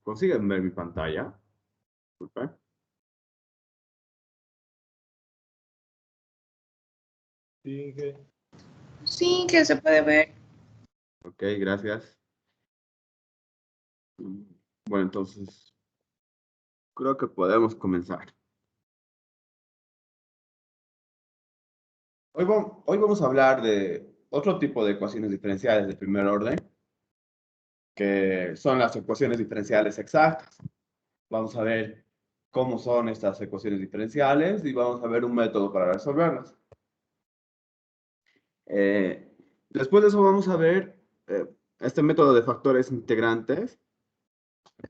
¿Consiguen ver mi pantalla? Disculpen. Sí, que se puede ver. Ok, gracias. Bueno, entonces, creo que podemos comenzar. Hoy vamos a hablar de otro tipo de ecuaciones diferenciales de primer orden, que son las ecuaciones diferenciales exactas. Vamos a ver cómo son estas ecuaciones diferenciales y vamos a ver un método para resolverlas. Después de eso vamos a ver este método de factores integrantes.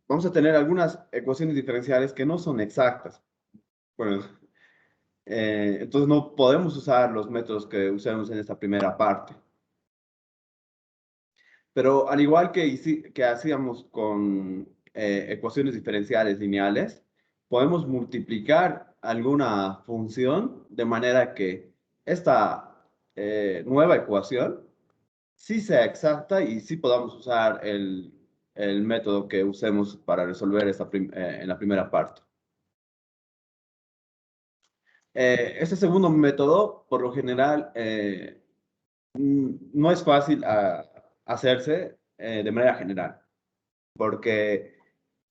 Vamos a tener algunas ecuaciones diferenciales que no son exactas. Bueno, entonces no podemos usar los métodos que usamos en esta primera parte. Pero al igual que hacíamos con ecuaciones diferenciales lineales, podemos multiplicar alguna función de manera que esta nueva ecuación sí sea exacta y sí podamos usar el método que usemos para resolver en la primera parte. Este segundo método, por lo general, no es fácil hacerse de manera general, porque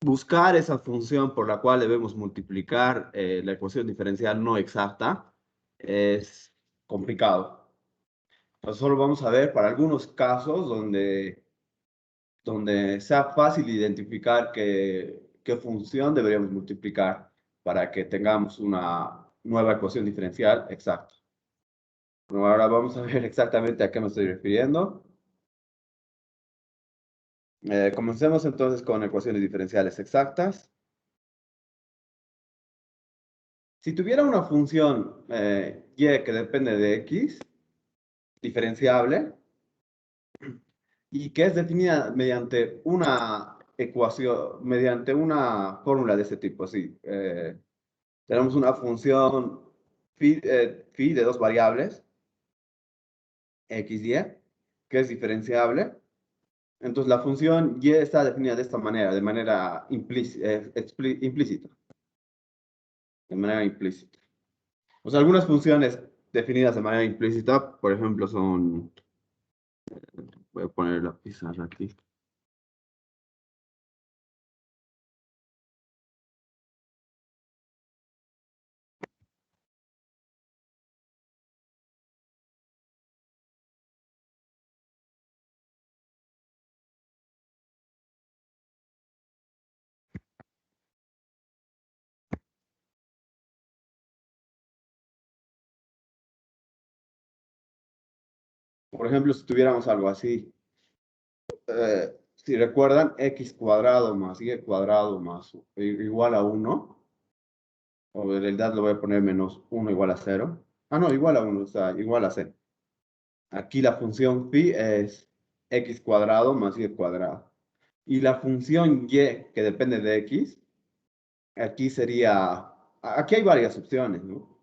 buscar esa función por la cual debemos multiplicar la ecuación diferencial no exacta es complicado. Entonces, solo vamos a ver para algunos casos donde sea fácil identificar qué función deberíamos multiplicar para que tengamos una nueva ecuación diferencial exacta. Bueno, ahora vamos a ver exactamente a qué me estoy refiriendo. Comencemos entonces con ecuaciones diferenciales exactas. Si tuviera una función y que depende de x, diferenciable, y que es definida mediante una ecuación, mediante una fórmula de este tipo, sí. Tenemos una función phi de dos variables, x, y, que es diferenciable. Entonces la función y está definida de esta manera, de manera implícita. De manera implícita. O sea, algunas funciones definidas de manera implícita, por ejemplo, son, voy a poner la pizarra aquí. Por ejemplo, si tuviéramos algo así, si recuerdan, x cuadrado más y cuadrado más igual a 1, o en realidad lo voy a poner menos 1 igual a 0. Ah, no, igual a 1, o sea, igual a 0. Aquí la función phi es x cuadrado más y cuadrado. Y la función y, que depende de x, aquí sería, aquí hay varias opciones, ¿no?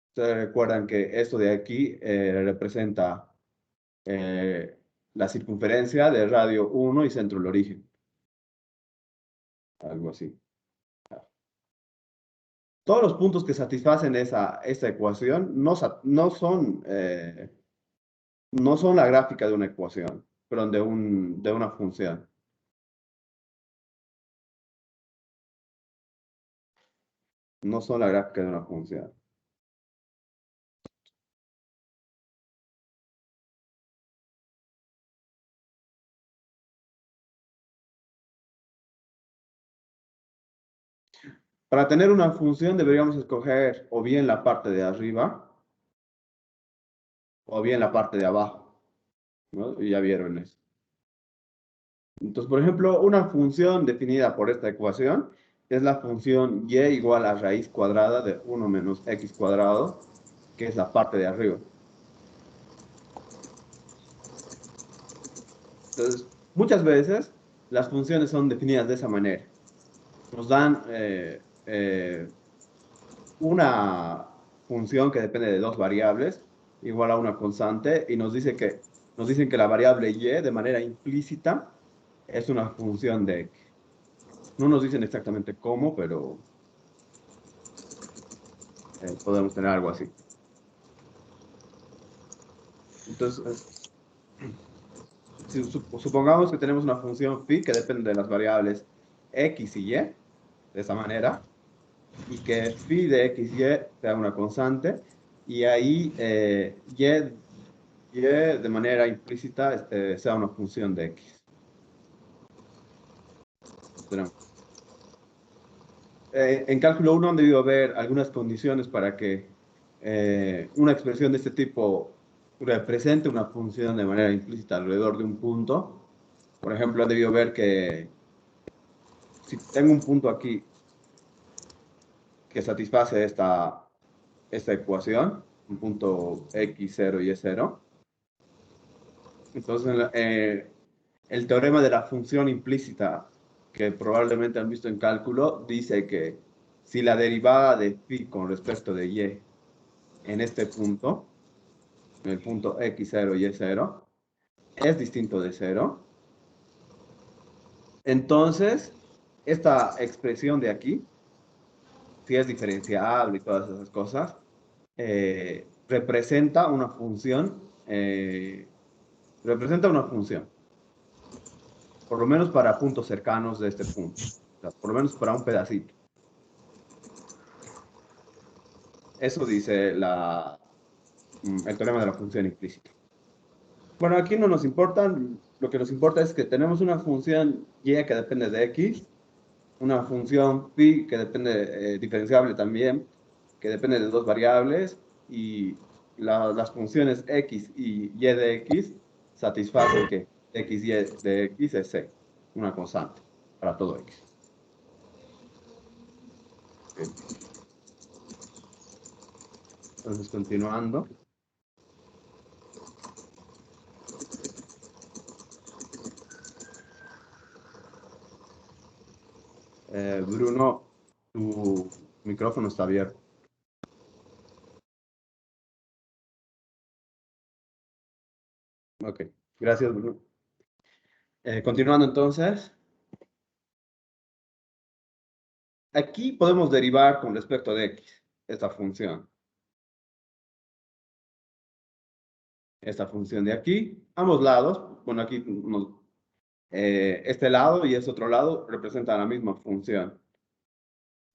Ustedes recuerdan que esto de aquí representa la circunferencia de radio 1 y centro del origen. Algo así. Todos los puntos que satisfacen esta ecuación no son la gráfica de una ecuación, pero de una función. No son la gráfica de una función. Para tener una función deberíamos escoger o bien la parte de arriba o bien la parte de abajo, ¿no? Y ya vieron eso. Entonces, por ejemplo, una función definida por esta ecuación es la función y igual a raíz cuadrada de 1 menos x cuadrado, que es la parte de arriba. Entonces, muchas veces las funciones son definidas de esa manera. Nos dan una función que depende de dos variables, igual a una constante, y nos dicen que la variable y de manera implícita es una función de x. No nos dicen exactamente cómo, pero podemos tener algo así. Entonces, supongamos que tenemos una función phi que depende de las variables x y y, de esa manera, y que phi de x y sea una constante, y ahí y de manera implícita sea una función de x. En cálculo 1 han debido haber algunas condiciones para que una expresión de este tipo represente una función de manera implícita alrededor de un punto. Por ejemplo, han debido ver que si tengo un punto aquí que satisface esta ecuación, un punto x0 y y0, entonces el teorema de la función implícita que probablemente han visto en cálculo dice que si la derivada de phi con respecto de y en este punto, en el punto x0 y y0, es distinto de 0, entonces esta expresión de aquí, si es diferenciable y todas esas cosas, representa una función, por lo menos para puntos cercanos de este punto, o sea, por lo menos para un pedacito. Eso dice el teorema de la función implícita. Bueno, aquí no nos importa, lo que nos importa es que tenemos una función y que depende de x, una función phi que depende, diferenciable también, que depende de dos variables, y las funciones x y y de x satisfacen que x y de x es c, una constante para todo x. Okay. Entonces, continuando. Bruno, tu micrófono está abierto. Ok, gracias, Bruno. Continuando entonces. Aquí podemos derivar con respecto de x, esta función. Esta función de aquí, ambos lados, bueno, aquí este lado y este otro lado representan la misma función.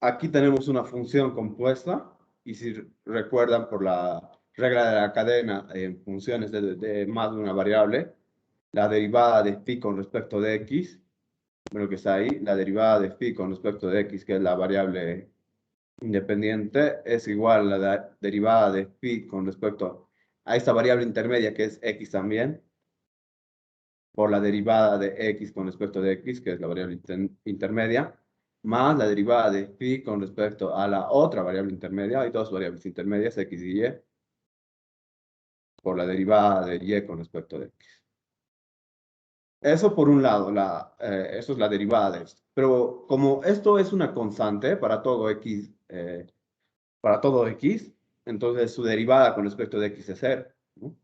Aquí tenemos una función compuesta, y si recuerdan por la regla de la cadena en funciones de más de una variable, la derivada de phi con respecto de x, bueno, que está ahí, la derivada de phi con respecto de x, que es la variable independiente, es igual a la derivada de phi con respecto a esta variable intermedia, que es x también, por la derivada de x con respecto de x, que es la variable intermedia, más la derivada de phi con respecto a la otra variable intermedia, hay dos variables intermedias, x y y, por la derivada de y con respecto de x. Eso por un lado, eso es la derivada de esto. Pero como esto es una constante para todo x, entonces su derivada con respecto de x es 0, ¿no?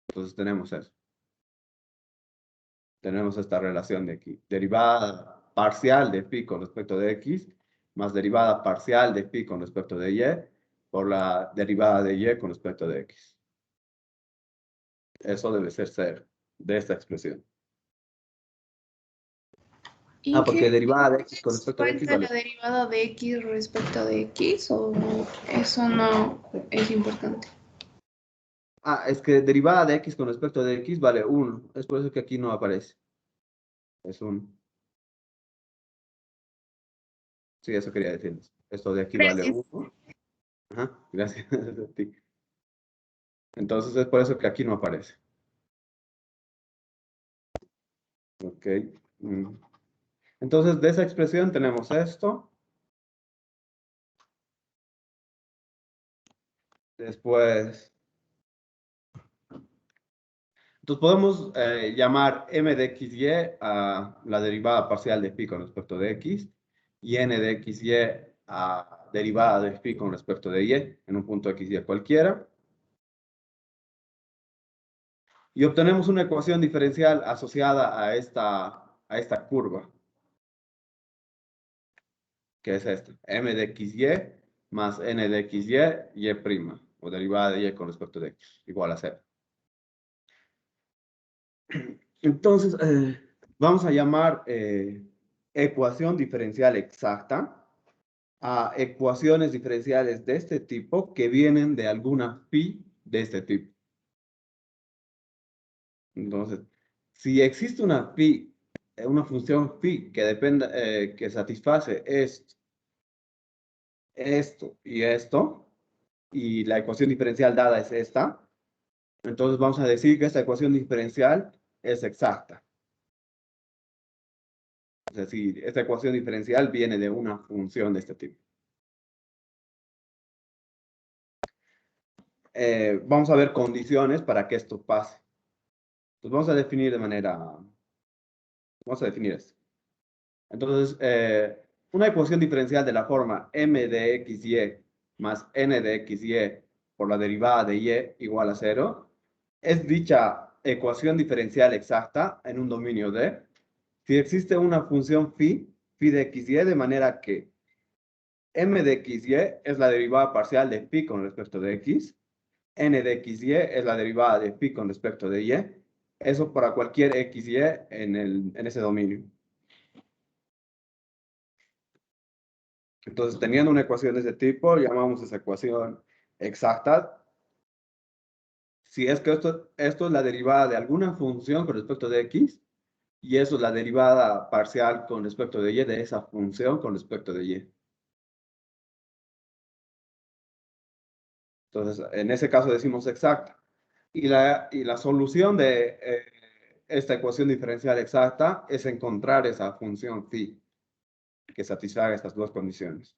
Entonces tenemos eso. Tenemos esta relación de aquí. Derivada parcial de phi con respecto de x, más derivada parcial de phi con respecto de y, por la derivada de y con respecto de x. Eso debe ser 0 de esta expresión. ¿Y Porque qué derivada de x con respecto de x cuenta la vale. derivada de x respecto de x o eso no es importante? Es que derivada de x con respecto de x vale 1. Es por eso que aquí no aparece. Es 1. Sí, eso quería decirles. Esto de aquí vale Gracias. 1. Ajá, gracias a ti. Entonces es por eso que aquí no aparece. Ok. Entonces de esa expresión tenemos esto. Después, entonces podemos llamar m de x y a la derivada parcial de phi con respecto de x, y n de x y a derivada de phi con respecto de y en un punto x y cualquiera. Y obtenemos una ecuación diferencial asociada a esta curva, que es esta, m de xy más n de xy, y', o derivada de y con respecto de x, igual a 0. Entonces, vamos a llamar ecuación diferencial exacta a ecuaciones diferenciales de este tipo que vienen de alguna phi de este tipo. Entonces, si existe una phi, una función phi que dependa, que satisface esto y esto, y la ecuación diferencial dada es esta, entonces vamos a decir que esta ecuación diferencial es exacta. Es decir, esta ecuación diferencial viene de una función de este tipo. Vamos a ver condiciones para que esto pase. Entonces vamos a definir vamos a definir esto. Entonces, una ecuación diferencial de la forma m de xy más n de xy por la derivada de y igual a 0, es dicha ecuación diferencial exacta en un dominio D si existe una función phi de xy, de manera que m de xy es la derivada parcial de phi con respecto de x, n de xy es la derivada de phi con respecto de y, eso para cualquier xy en ese dominio. Entonces, teniendo una ecuación de ese tipo, llamamos esa ecuación exacta. Si es que esto es la derivada de alguna función con respecto de x, y eso es la derivada parcial con respecto de y de esa función con respecto de y. Entonces, en ese caso decimos exacta. Y la solución de esta ecuación diferencial exacta es encontrar esa función phi que satisfaga estas dos condiciones.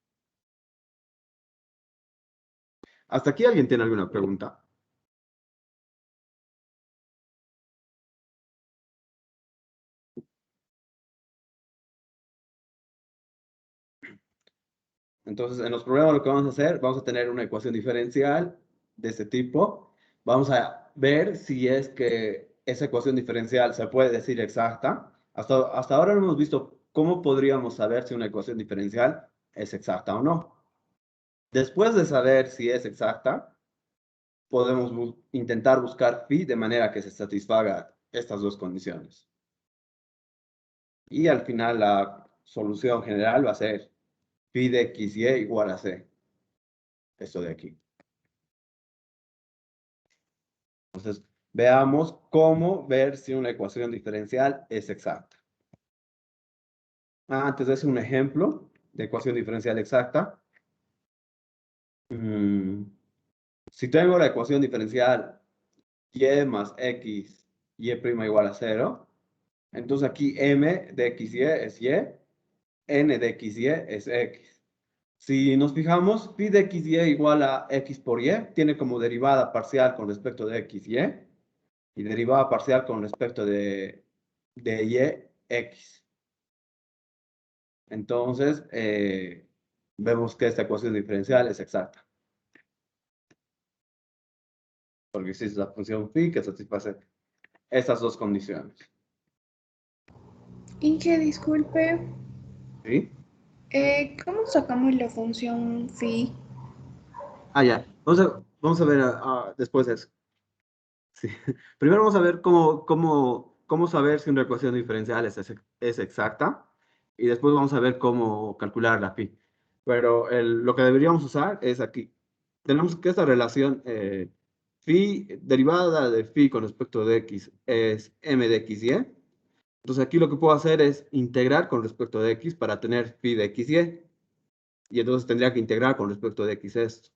¿Hasta aquí alguien tiene alguna pregunta? Entonces, en los problemas lo que vamos a hacer, vamos a tener una ecuación diferencial de este tipo. Vamos a ver si es que esa ecuación diferencial se puede decir exacta. Hasta ahora no hemos visto cómo podríamos saber si una ecuación diferencial es exacta o no. Después de saber si es exacta, podemos intentar buscar phi de manera que se satisfaga estas dos condiciones. Y al final la solución general va a ser phi de xy igual a c. Esto de aquí. Entonces, veamos cómo ver si una ecuación diferencial es exacta. Antes de hacer un ejemplo de ecuación diferencial exacta, si tengo la ecuación diferencial y más x, y' igual a 0, entonces aquí m de xy es y, n de xy es x. Si nos fijamos, phi de xy igual a x por y, tiene como derivada parcial con respecto de xy, y derivada parcial con respecto de y, x. Entonces, vemos que esta ecuación diferencial es exacta. Porque existe la función phi que satisface estas dos condiciones. Inge, disculpe, ¿Sí? ¿cómo sacamos la función phi? Ya. Vamos a ver después de eso. Sí. Primero vamos a ver cómo saber si una ecuación diferencial es exacta. Y después vamos a ver cómo calcular la phi. Pero lo que deberíamos usar es aquí. Tenemos que esta relación phi, derivada de phi con respecto de x, es m de xy. Entonces aquí lo que puedo hacer es integrar con respecto de x para tener phi de xy. Y entonces tendría que integrar con respecto de x esto.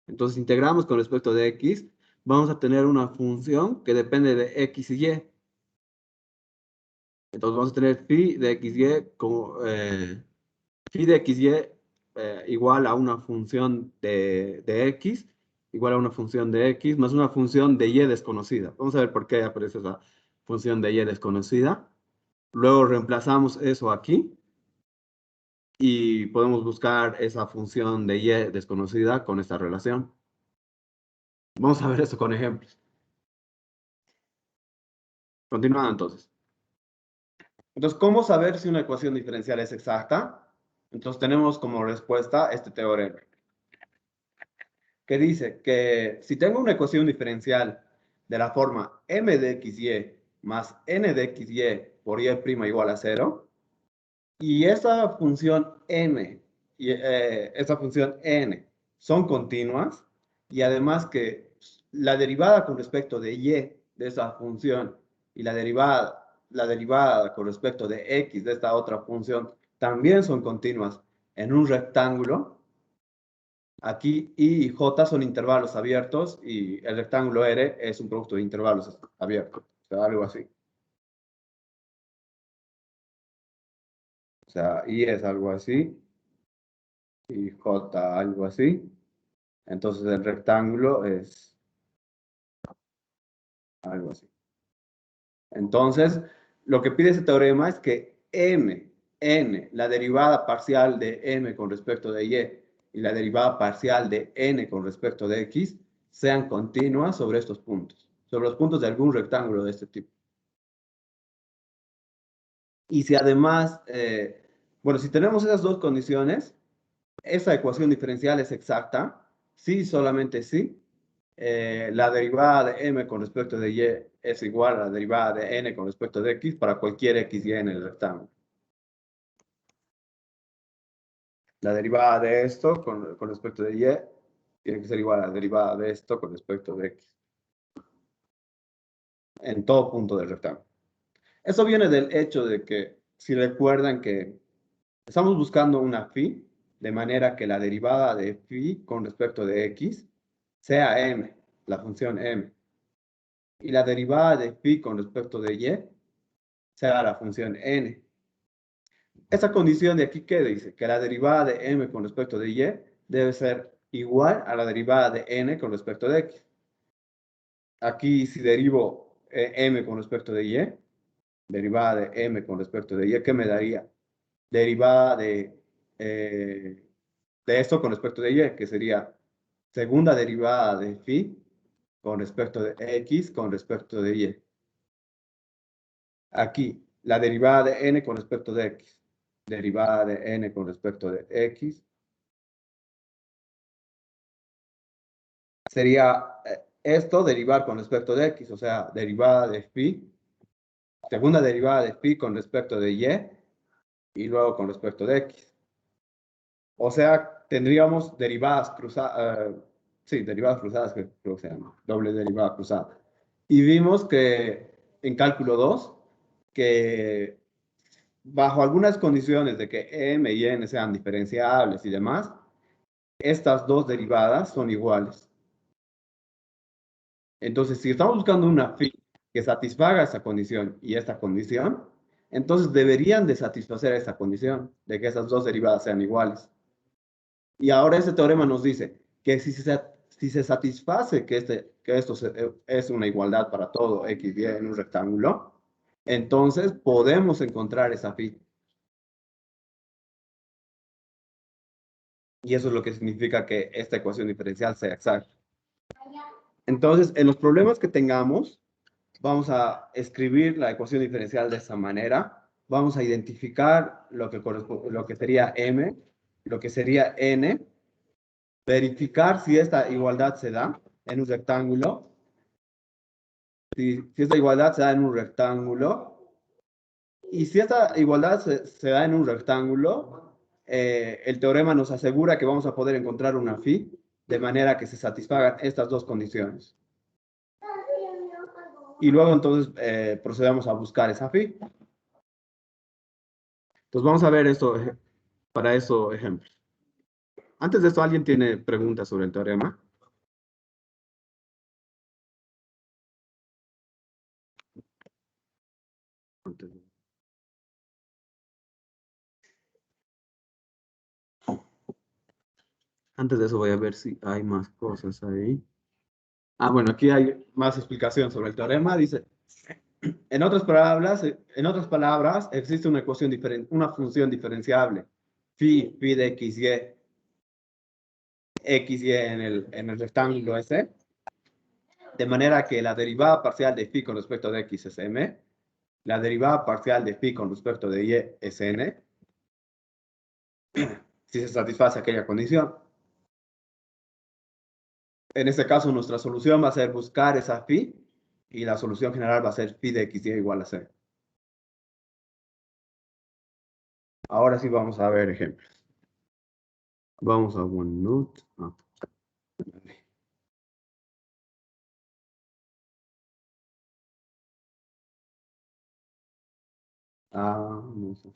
Entonces integramos con respecto de x, vamos a tener una función que depende de x y y. Entonces vamos a tener phi de xy como phi de xy igual a una función de x, igual a una función de x, más una función de y desconocida. Vamos a ver por qué aparece esa función de y desconocida. Luego reemplazamos eso aquí y podemos buscar esa función de y desconocida con esta relación. Vamos a ver esto con ejemplos. Continuando entonces. Entonces, ¿cómo saber si una ecuación diferencial es exacta? Entonces, tenemos como respuesta este teorema, que dice que si tengo una ecuación diferencial de la forma m de xy más n de xy por y' igual a 0, y esa función m y esa función n son continuas, y además que la derivada con respecto de y de esa función y la derivada con respecto de x de esta otra función también son continuas en un rectángulo. Aquí I y J son intervalos abiertos y el rectángulo R es un producto de intervalos abiertos. O sea, algo así. O sea, I es algo así y J algo así. Entonces el rectángulo es algo así. Entonces, lo que pide ese teorema es que M, N, la derivada parcial de M con respecto de y la derivada parcial de N con respecto de X sean continuas sobre estos puntos, sobre los puntos de algún rectángulo de este tipo. Y si además, bueno, si tenemos esas dos condiciones, esa ecuación diferencial es exacta, sí, solamente sí. La derivada de m con respecto de y es igual a la derivada de n con respecto de x para cualquier x y en el rectángulo. La derivada de esto con respecto de y tiene que ser igual a la derivada de esto con respecto de x en todo punto del rectángulo. Eso viene del hecho de que, si recuerdan que estamos buscando una phi, de manera que la derivada de phi con respecto de x sea m, la función m, y la derivada de phi con respecto de y sea la función n. Esa condición de aquí, ¿qué dice? Que la derivada de m con respecto de y debe ser igual a la derivada de n con respecto de x. Aquí, si derivo m con respecto de y, derivada de m con respecto de y, ¿qué me daría? Derivada de esto con respecto de y, que sería segunda derivada de phi con respecto de x con respecto de y. Aquí, la derivada de n con respecto de x, derivada de n con respecto de x, sería esto derivar con respecto de x, o sea, derivada de phi, segunda derivada de phi con respecto de y luego con respecto de x. O sea, tendríamos derivadas cruzadas, sí, derivadas cruzadas, que creo que se llama, doble derivada cruzada. Y vimos que en cálculo 2, que bajo algunas condiciones de que m y n sean diferenciables y demás, estas dos derivadas son iguales. Entonces, si estamos buscando una phi que satisfaga esa condición y esta condición, entonces deberían de satisfacer esta condición de que esas dos derivadas sean iguales. Y ahora este teorema nos dice que si se satisface que esto es una igualdad para todo x y en un rectángulo, entonces podemos encontrar esa phi. Y eso es lo que significa que esta ecuación diferencial sea exacta. Entonces, en los problemas que tengamos, vamos a escribir la ecuación diferencial de esa manera. Vamos a identificar lo que sería m, lo que sería n, verificar si esta igualdad se da en un rectángulo. Si esta igualdad se da en un rectángulo, y si esta igualdad se da en un rectángulo, el teorema nos asegura que vamos a poder encontrar una phi de manera que se satisfagan estas dos condiciones. Y luego entonces procedemos a buscar esa phi. Entonces vamos a ver esto, para eso ejemplos. Antes de esto, ¿alguien tiene preguntas sobre el teorema? Antes de eso voy a ver si hay más cosas ahí. Ah, bueno, aquí hay más explicación sobre el teorema. Dice, en otras palabras, existe una ecuación diferente, una función diferenciable, phi de xy en el rectángulo S, de manera que la derivada parcial de phi con respecto de x es m, La derivada parcial de phi con respecto de y es n, si se satisface aquella condición. En este caso, nuestra solución va a ser buscar esa phi, y la solución general va a ser phi de xy igual a 0. Ahora sí vamos a ver ejemplos. Vamos a OneNote. No sé.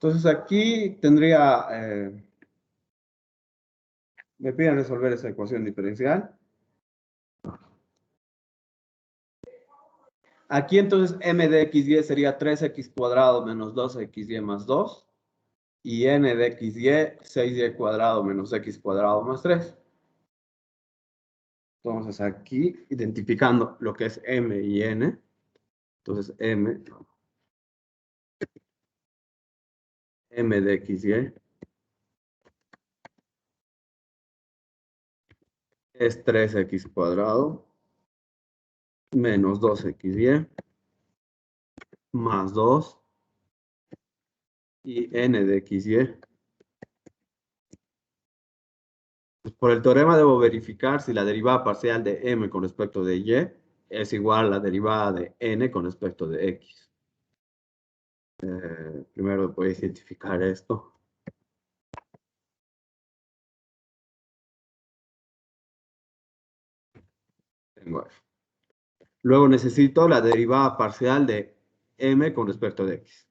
Entonces aquí tendría, me piden resolver esa ecuación diferencial. Aquí entonces m de xy sería 3x cuadrado menos 2xy más 2. Y n de xy, 6y cuadrado menos x cuadrado más 3. Entonces aquí, identificando lo que es m y n. Entonces m de xy es 3x cuadrado menos 2xy más 2. Y n de xy. Por el teorema debo verificar si la derivada parcial de m con respecto de y es igual a la derivada de n con respecto de x. Primero voy a identificar esto. Tengo f. Luego necesito la derivada parcial de m con respecto de x.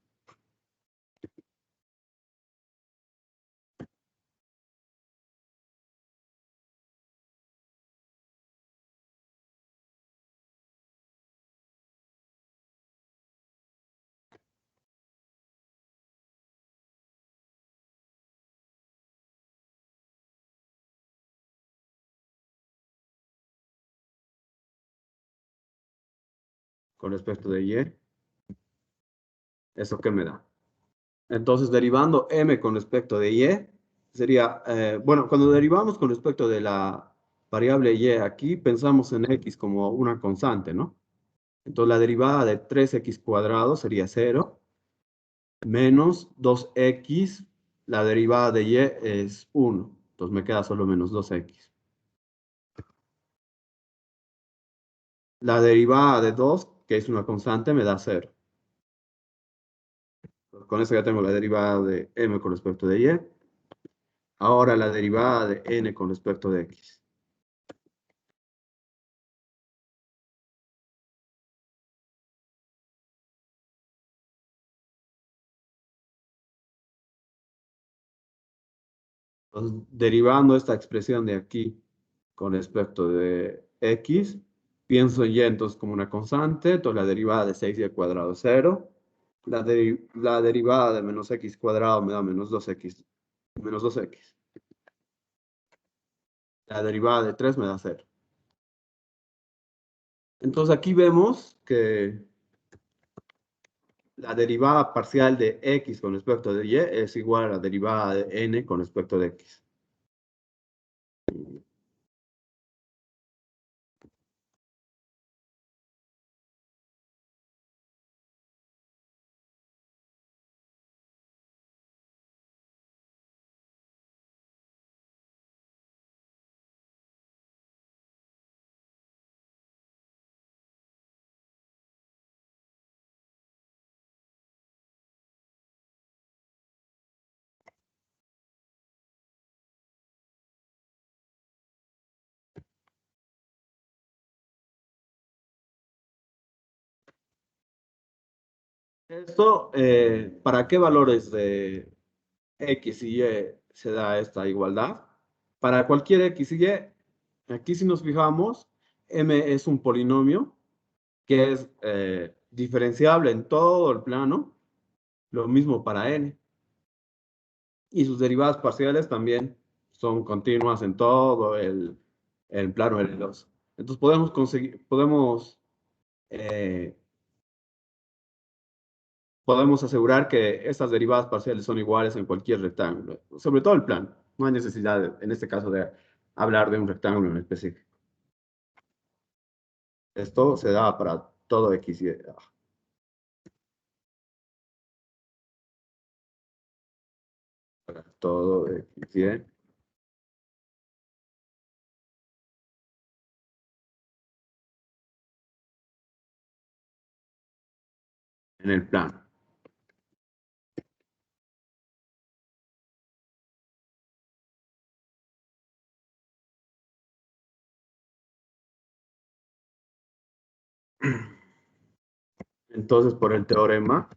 Con respecto de y. ¿Eso qué me da? Entonces, derivando m con respecto de y, sería, bueno, cuando derivamos con respecto de la variable y aquí, pensamos en x como una constante, ¿no? Entonces, la derivada de 3x cuadrado sería 0, menos 2x, la derivada de y es 1. Entonces, me queda solo menos 2x. La derivada de 2, que es una constante, me da 0. Con eso ya tengo la derivada de m con respecto de y. Ahora la derivada de n con respecto de x. Entonces, derivando esta expresión de aquí con respecto de x, pienso en y entonces como una constante, entonces la derivada de 6y al cuadrado es 0. La derivada de menos x cuadrado me da menos 2x. Menos 2x. La derivada de 3 me da 0. Entonces aquí vemos que la derivada parcial de x con respecto de y es igual a la derivada de n con respecto de x. Esto, ¿para qué valores de x y y se da esta igualdad? Para cualquier x y y, aquí si nos fijamos, m es un polinomio que es diferenciable en todo el plano, lo mismo para n. Y sus derivadas parciales también son continuas en todo el plano L2. Entonces podemos asegurar que estas derivadas parciales son iguales en cualquier rectángulo, sobre todo el plano. No hay necesidad, en este caso, de hablar de un rectángulo en específico. Esto se da para todo X, Y. Para todo X, Y. En el plano. Entonces, por el teorema,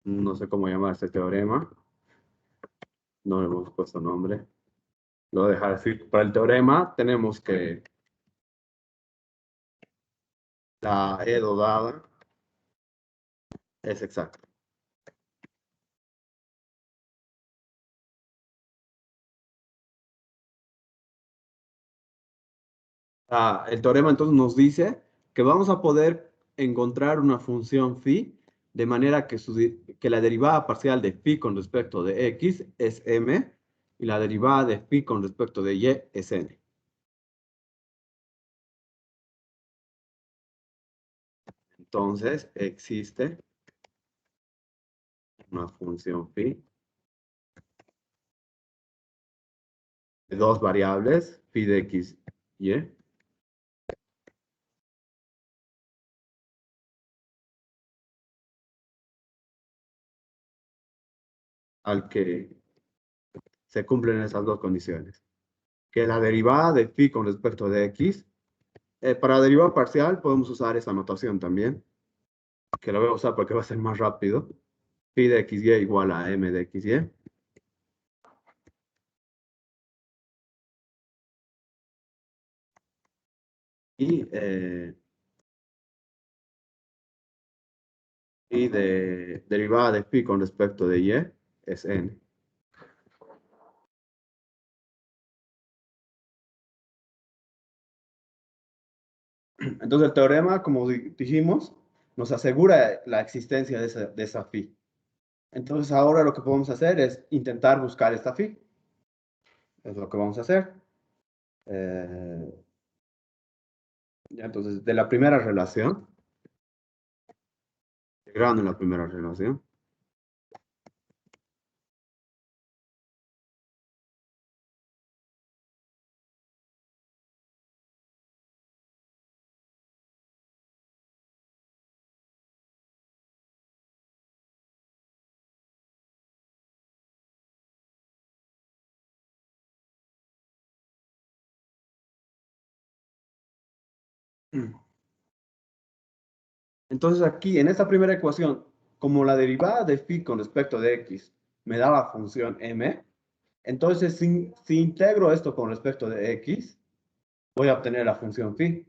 no sé cómo llamar este teorema, no le hemos puesto nombre, lo voy a dejar así. Para el teorema tenemos que la E dada es exacta. El teorema entonces nos dice que vamos a poder encontrar una función phi de manera que la derivada parcial de phi con respecto de x es m y la derivada de phi con respecto de y es n. Entonces existe una función phi de dos variables, phi de x, y, al que se cumplen esas dos condiciones. Que la derivada de phi con respecto de x, para derivada parcial podemos usar esa notación también, que la voy a usar porque va a ser más rápido. Phi de xy igual a m de xy. Y de derivada de phi con respecto de y es n. Entonces el teorema, como dijimos, nos asegura la existencia de esa phi. Entonces ahora lo que podemos hacer es intentar buscar esta phi. Es lo que vamos a hacer. Ya, entonces, de la primera relación, integrando en la primera relación, entonces aquí, en esta primera ecuación, como la derivada de phi con respecto de x me da la función m, entonces si integro esto con respecto de x, voy a obtener la función phi.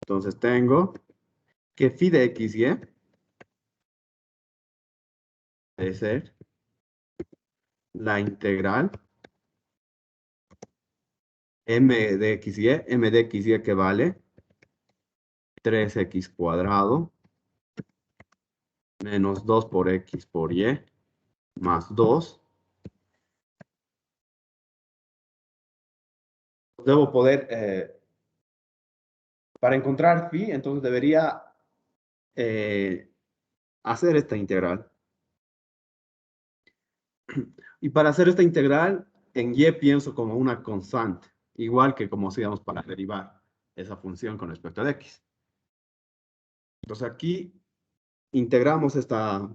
Entonces tengo que phi de x y debe ser la integral m de x y, m de x y que vale 3x cuadrado menos 2 por x por y más 2. Debo poder, para encontrar phi, entonces debería hacer esta integral. Y para hacer esta integral, en y pienso como una constante, igual que como hacíamos para derivar esa función con respecto a x. Entonces aquí integramos esta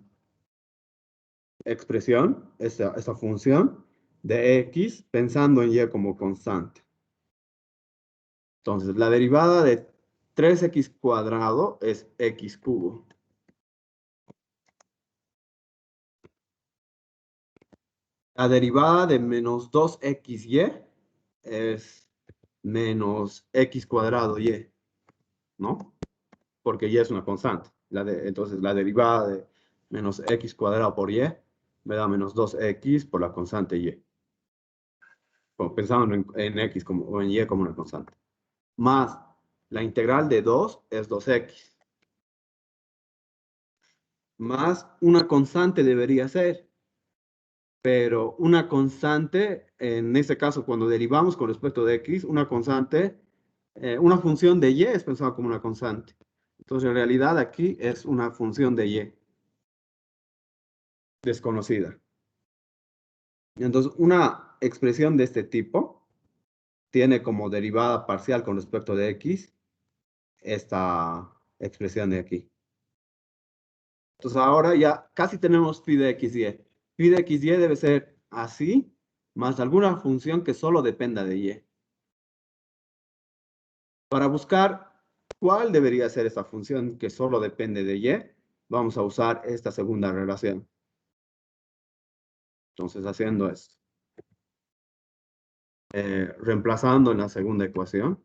expresión, esta función de x, pensando en y como constante. Entonces, la derivada de 3x cuadrado es x cubo. La derivada de menos 2xy es menos x cuadrado y, ¿no? Porque y es una constante. Entonces, la derivada de menos x cuadrado por y me da menos 2x por la constante y. Como pensando en x como, o en y como una constante. Más la integral de 2 es 2x. Más una constante debería ser. Pero una constante, en este caso, cuando derivamos con respecto de x, una constante, una función de y es pensada como una constante. Entonces, en realidad aquí es una función de y desconocida. Entonces, una expresión de este tipo tiene como derivada parcial con respecto de x esta expresión de aquí. Entonces, ahora ya casi tenemos phi de x y. Phi de x y debe ser así, más alguna función que solo dependa de y. Para buscar cuál debería ser esta función que solo depende de y, vamos a usar esta segunda relación. Entonces, haciendo esto. Reemplazando en la segunda ecuación.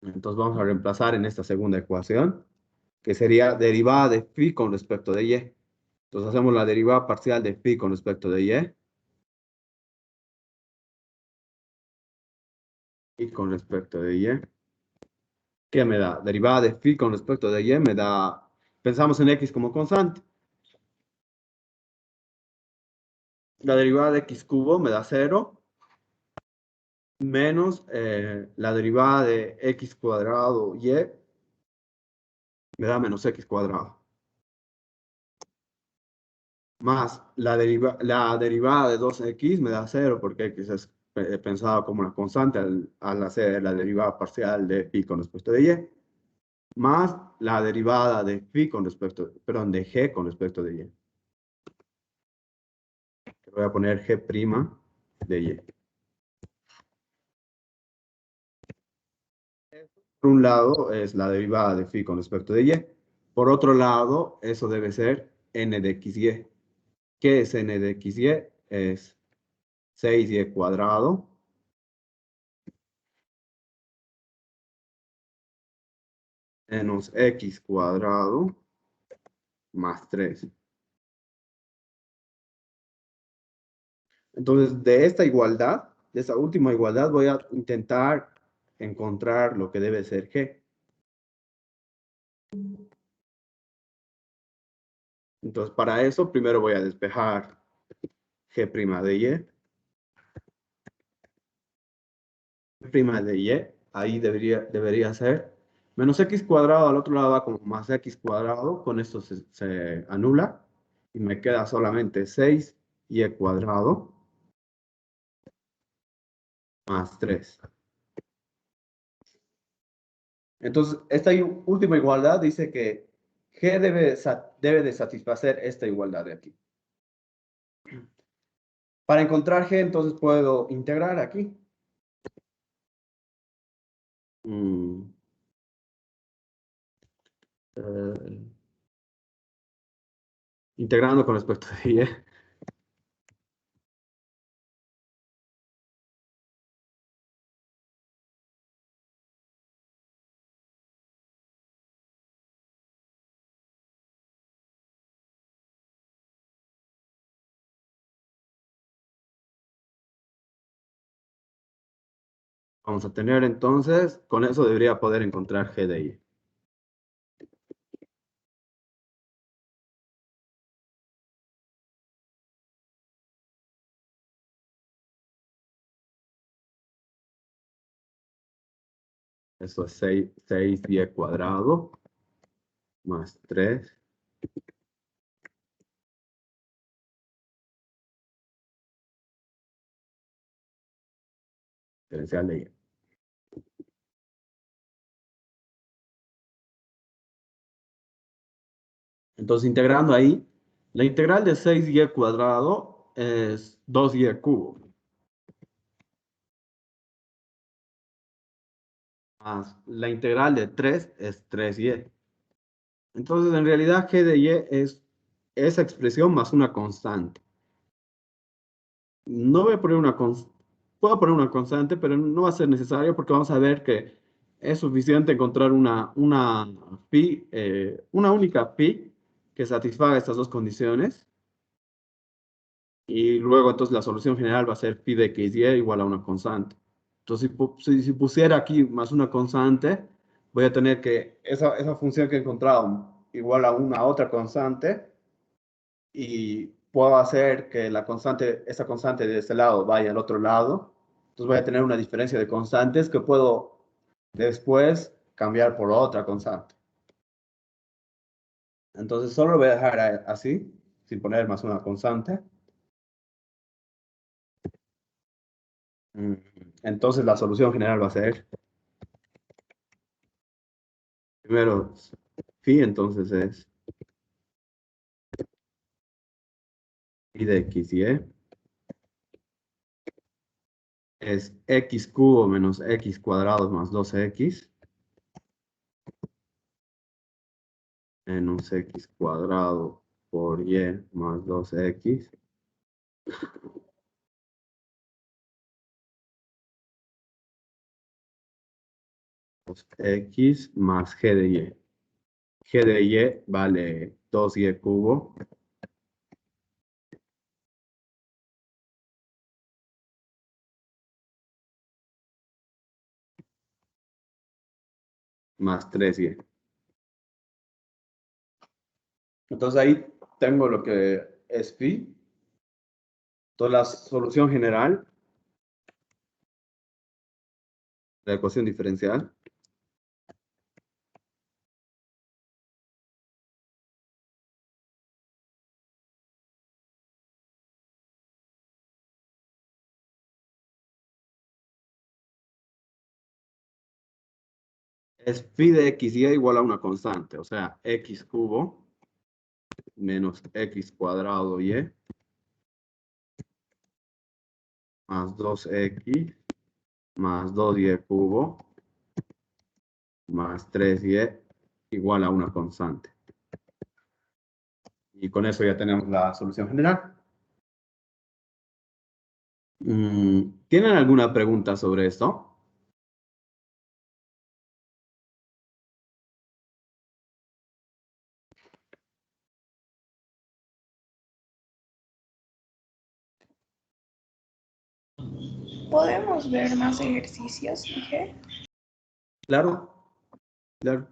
Entonces, vamos a reemplazar en esta segunda ecuación, que sería derivada de phi con respecto de y. Entonces, hacemos la derivada parcial de phi con respecto de y con respecto de y. ¿Qué me da? Derivada de phi con respecto de y me da, pensamos en x como constante. La derivada de x cubo me da 0, menos la derivada de x cuadrado y me da menos x cuadrado. Más la derivada de 2x me da 0 porque x es pensado como una constante al hacer la derivada parcial de phi con respecto de y. Más la derivada de phi con respecto, perdón, de g con respecto de y. Voy a poner g' de y. Por un lado es la derivada de phi con respecto de y. Por otro lado, eso debe ser n de xy. ¿Qué es n de xy? Es 6y cuadrado menos x cuadrado más 3. Entonces, de esta igualdad, de esta última igualdad, voy a intentar encontrar lo que debe ser g. Entonces, para eso, primero voy a despejar g' de y. G' de y, ahí debería ser menos x cuadrado, al otro lado va como más x cuadrado, con esto se anula, y me queda solamente 6y cuadrado más 3. Entonces, esta última igualdad dice que G debe de satisfacer esta igualdad de aquí. Para encontrar G, entonces puedo integrar aquí. Mm, eh, integrando con respecto a Y. Vamos a tener entonces, con eso debería poder encontrar G de Y. Eso es 6y cuadrado más 3 diferencial de Y. Entonces, integrando ahí, la integral de 6y cuadrado es 2y cubo. más la integral de 3 es 3y. Entonces, en realidad, g de y es esa expresión más una constante. No voy a poner puedo poner una constante, pero no va a ser necesario porque vamos a ver que es suficiente encontrar una única pi que satisfaga estas dos condiciones. Y luego, entonces, la solución general va a ser pi de x y igual a una constante. Entonces, si pusiera aquí más una constante, voy a tener que esa función que he encontrado igual a una otra constante y puedo hacer que esa constante de este lado vaya al otro lado. Entonces voy a tener una diferencia de constantes que puedo después cambiar por otra constante. Entonces solo lo voy a dejar así, sin poner más una constante. Mm, Entonces la solución general va a ser, primero, phi, entonces es pi de x y es x cubo menos x cuadrado más 2x menos x cuadrado por y más 2x x más g de y. G de y vale 2y cubo más 3y. Entonces ahí tengo lo que es phi. Entonces la solución general de la ecuación diferencial es phi de x y igual a una constante, o sea, x cubo menos x cuadrado y más 2x más 2y cubo más 3y igual a una constante. Y con eso ya tenemos la solución general. ¿Tienen alguna pregunta sobre esto? ¿Podemos ver más ejercicios, dije? Claro, claro.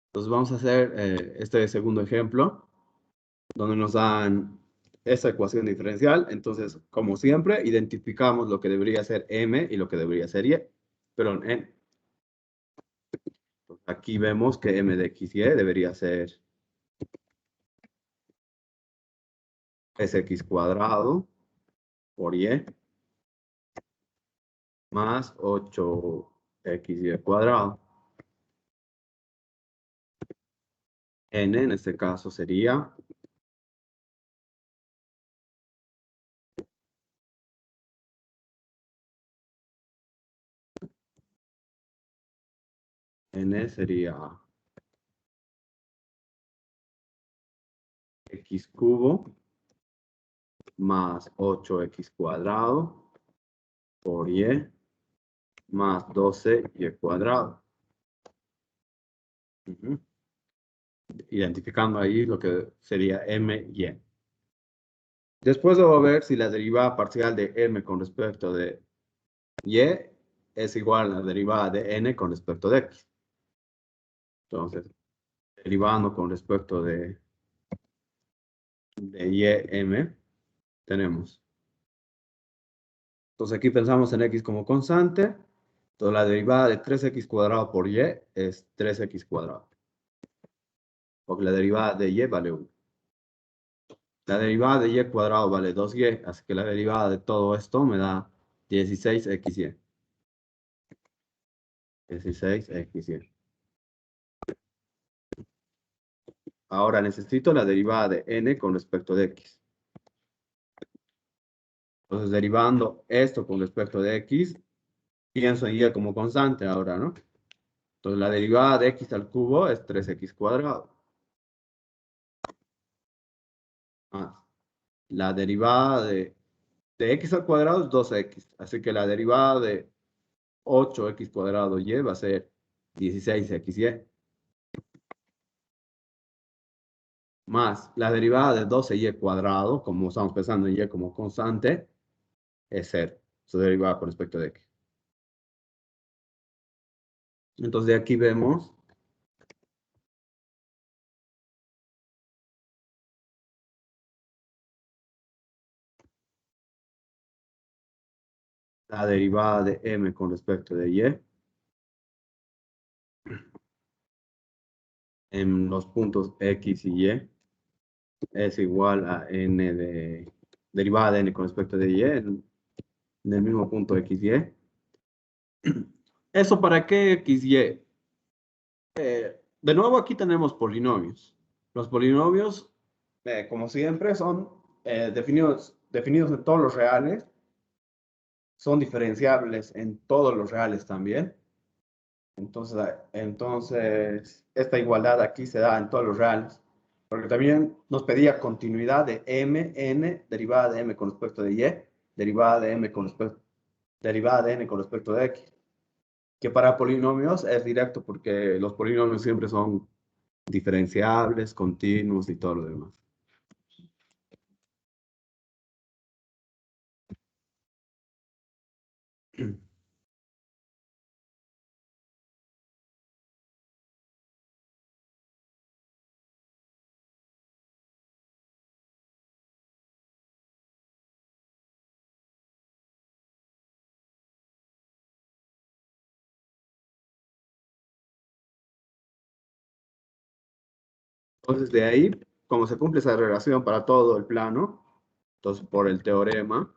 Entonces vamos a hacer este segundo ejemplo, donde nos dan esta ecuación diferencial. Entonces, como siempre, identificamos lo que debería ser m y lo que debería ser y, perdón, n. Entonces, aquí vemos que m de x y debería ser 3x cuadrado por y más 8xy cuadrado. N en este caso sería n sería x cubo más 8x cuadrado por y más 12y cuadrado. Identificando ahí lo que sería m y n. Después debo ver si la derivada parcial de m con respecto de y es igual a la derivada de n con respecto de x. Entonces, derivando con respecto de y m, tenemos. Entonces aquí pensamos en x como constante. Entonces la derivada de 3x cuadrado por y es 3x cuadrado. Porque la derivada de y vale 1. La derivada de y cuadrado vale 2y, así que la derivada de todo esto me da 16xy. 16xy. Ahora necesito la derivada de n con respecto de x. Entonces, derivando esto con respecto de x, pienso en y como constante ahora, ¿no? Entonces, la derivada de x al cubo es 3x cuadrado. Más la derivada de x al cuadrado es 2x. Así que la derivada de 8x cuadrado y va a ser 16xy. Más la derivada de 12y cuadrado, como estamos pensando en y como constante, es 0. Su derivada con respecto de x. Entonces, de aquí vemos la derivada de m con respecto de y en los puntos x y y es igual a n de derivada de n con respecto de y en el mismo punto x, y. ¿Eso para qué x, y? De nuevo aquí tenemos polinomios. Los polinomios, como siempre, son definidos en todos los reales, son diferenciables en todos los reales también. Entonces, esta igualdad aquí se da en todos los reales, porque también nos pedía continuidad de m, n, derivada de m con respecto de y, derivada de n con respecto de x, que para polinomios es directo porque los polinomios siempre son diferenciables, continuos y todo lo demás. Entonces, de ahí, como se cumple esa relación para todo el plano, entonces por el teorema,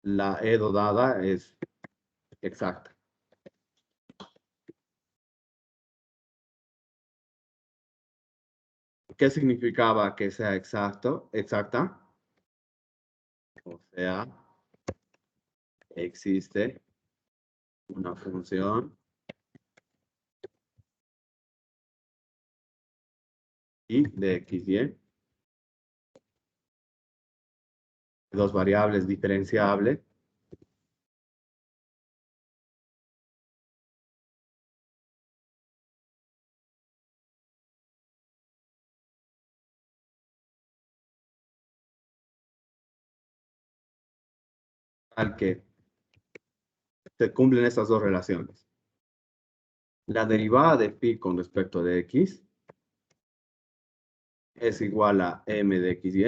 la E dada es exacta. ¿Qué significaba que sea exacta? O sea, existe una función y de x, y, dos variables diferenciables, al que se cumplen estas dos relaciones. La derivada de phi con respecto de x es igual a m de x, y.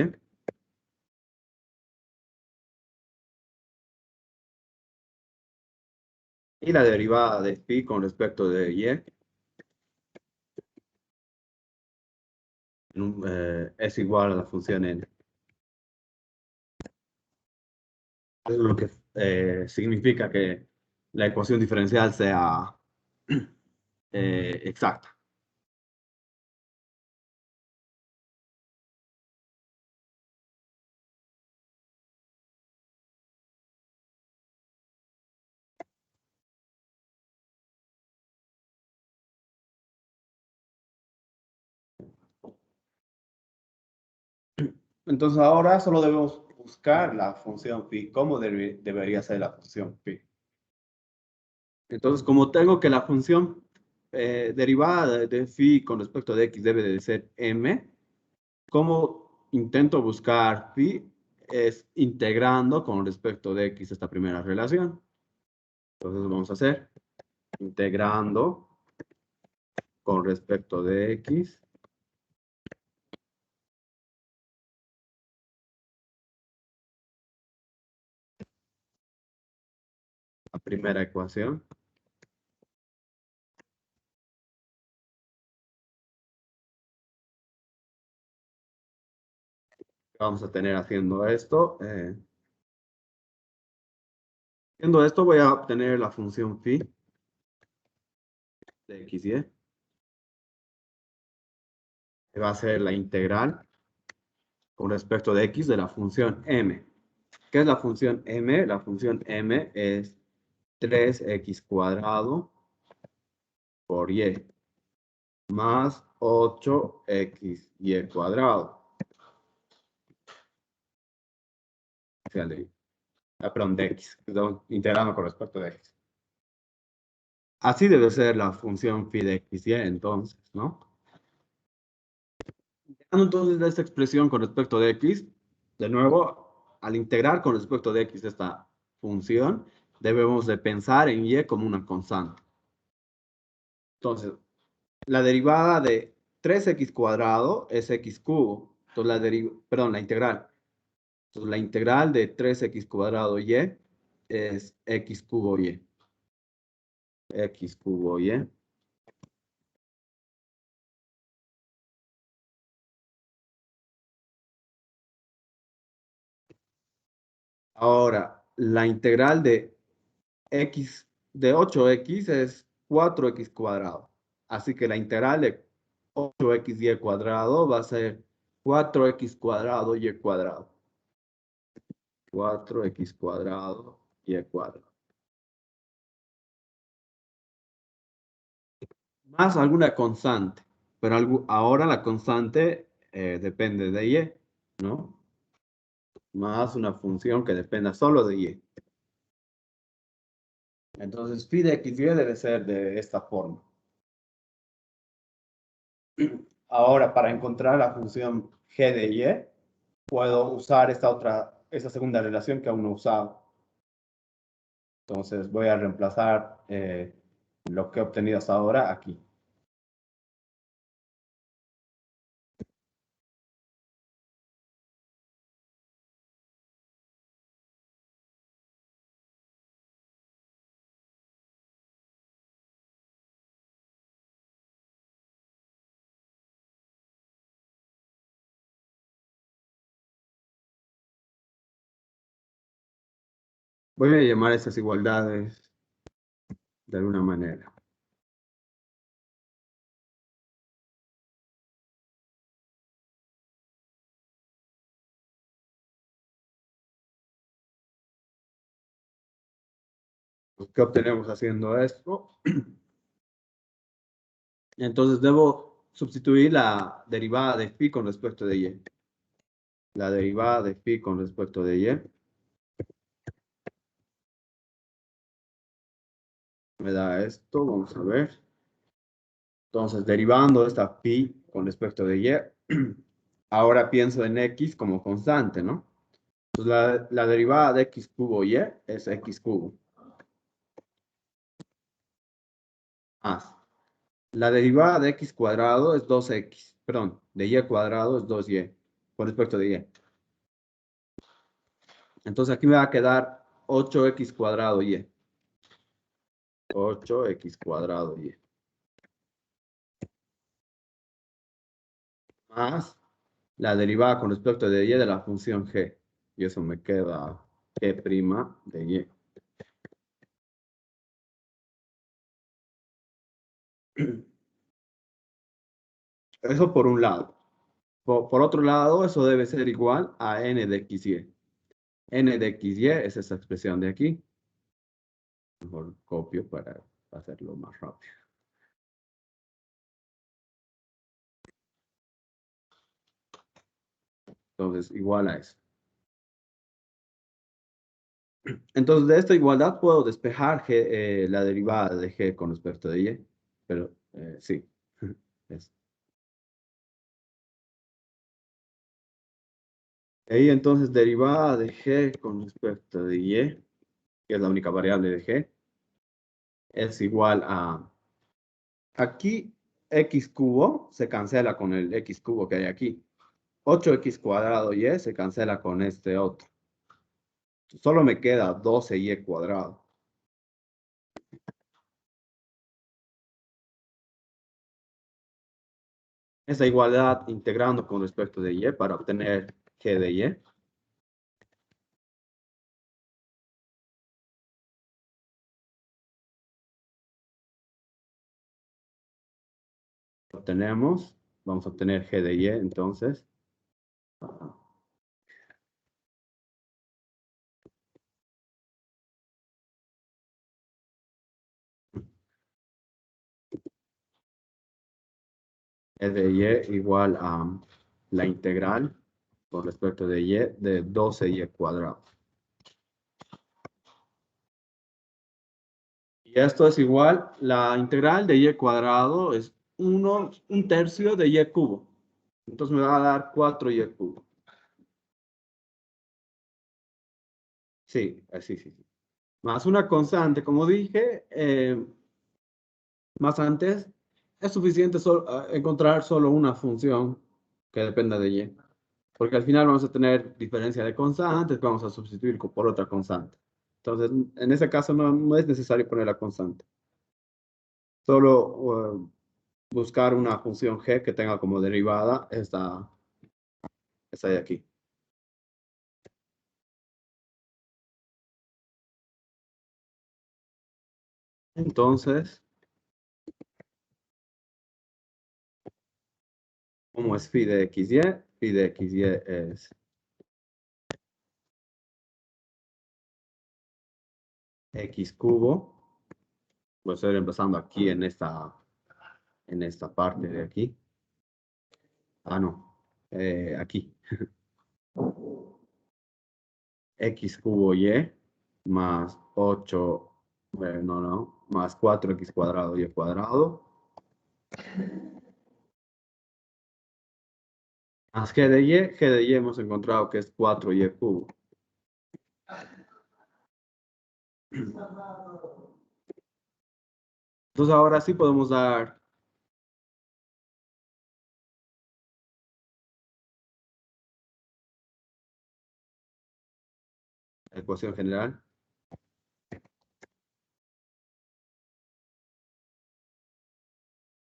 Y la derivada de phi con respecto de y es igual a la función n. Eso es lo que significa que la ecuación diferencial sea exacta. Entonces ahora solo debemos buscar la función phi. ¿Cómo debería ser la función phi? Entonces, como tengo que la función derivada de phi con respecto de x debe de ser m, ¿cómo intento buscar phi? Es integrando con respecto de x esta primera relación. Entonces vamos a hacer integrando con respecto de x la primera ecuación. Vamos a tener haciendo esto. Haciendo esto voy a obtener la función phi de x, y. Que va a ser la integral con respecto de x de la función m. ¿Qué es la función m? La función m es 3x cuadrado por y más 8xy cuadrado. O sea, perdón, de x. Estamos integrando con respecto de x. Así debe ser la función phi de x y entonces, ¿no? Entonces, de esta expresión con respecto de x, de nuevo, al integrar con respecto de x esta función, debemos de pensar en y como una constante. Entonces, la derivada de 3x cuadrado es x cubo. Entonces, la integral. Entonces, la integral de 3x cuadrado y es x cubo y. X cubo y. Ahora, la integral de x de 8x es 4x cuadrado. Así que la integral de 8xy cuadrado va a ser 4x cuadrado y cuadrado. 4x cuadrado y cuadrado. Más alguna constante. Pero ahora la constante depende de y, ¿no? Más una función que dependa solo de y. Entonces, phi de x y debe ser de esta forma. Ahora, para encontrar la función g de y, puedo usar esta segunda relación que aún no he usado. Entonces, voy a reemplazar lo que he obtenido hasta ahora aquí. Voy a llamar a estas igualdades de alguna manera. ¿Qué obtenemos haciendo esto? Entonces, debo sustituir la derivada de phi con respecto de y. La derivada de phi con respecto de y me da esto, vamos a ver. Entonces, derivando esta phi con respecto de y, ahora pienso en x como constante, ¿no? Entonces, la derivada de x cubo y es x cubo. Más. La derivada de x cuadrado es 2x. Perdón, de y cuadrado es 2y. Con respecto de y. Entonces, aquí me va a quedar 8x cuadrado y. 8x cuadrado y. Más la derivada con respecto de y de la función g. Y eso me queda g' de y. Eso por un lado. Por otro lado, eso debe ser igual a n de xy. N de xy es esa expresión de aquí. Mejor copio para hacerlo más rápido. Entonces, igual a eso. Entonces, de esta igualdad puedo despejar la derivada de g con respecto de y. Pero sí. Es. Y entonces, derivada de g con respecto de y, que es la única variable de g, es igual a... Aquí, x cubo se cancela con el x cubo que hay aquí. 8x cuadrado y se cancela con este otro. Solo me queda 12y cuadrado. Esa igualdad integrando con respecto de y para obtener g de y. Obtenemos, vamos a obtener g de y entonces. E de y igual a la integral con respecto de y de 12y cuadrado. Y esto es igual, la integral de y cuadrado es un tercio de y cubo. Entonces me va a dar 4y cubo. Sí, así, sí, sí. Más una constante, como dije más antes, es suficiente encontrar solo una función que dependa de y. Porque al final vamos a tener diferencia de constantes que vamos a sustituir por otra constante. Entonces, en ese caso no es necesario poner la constante. Solo buscar una función g que tenga como derivada esta de aquí. Entonces, ¿cómo es phi de xy? Phi de xy es x cubo. Voy a estar empezando aquí en esta parte de aquí. Ah, no. Aquí. X cubo y más 8, no, más 4x cuadrado y cuadrado. Más g de y hemos encontrado que es 4y cubo. Entonces ahora sí podemos dar la ecuación general.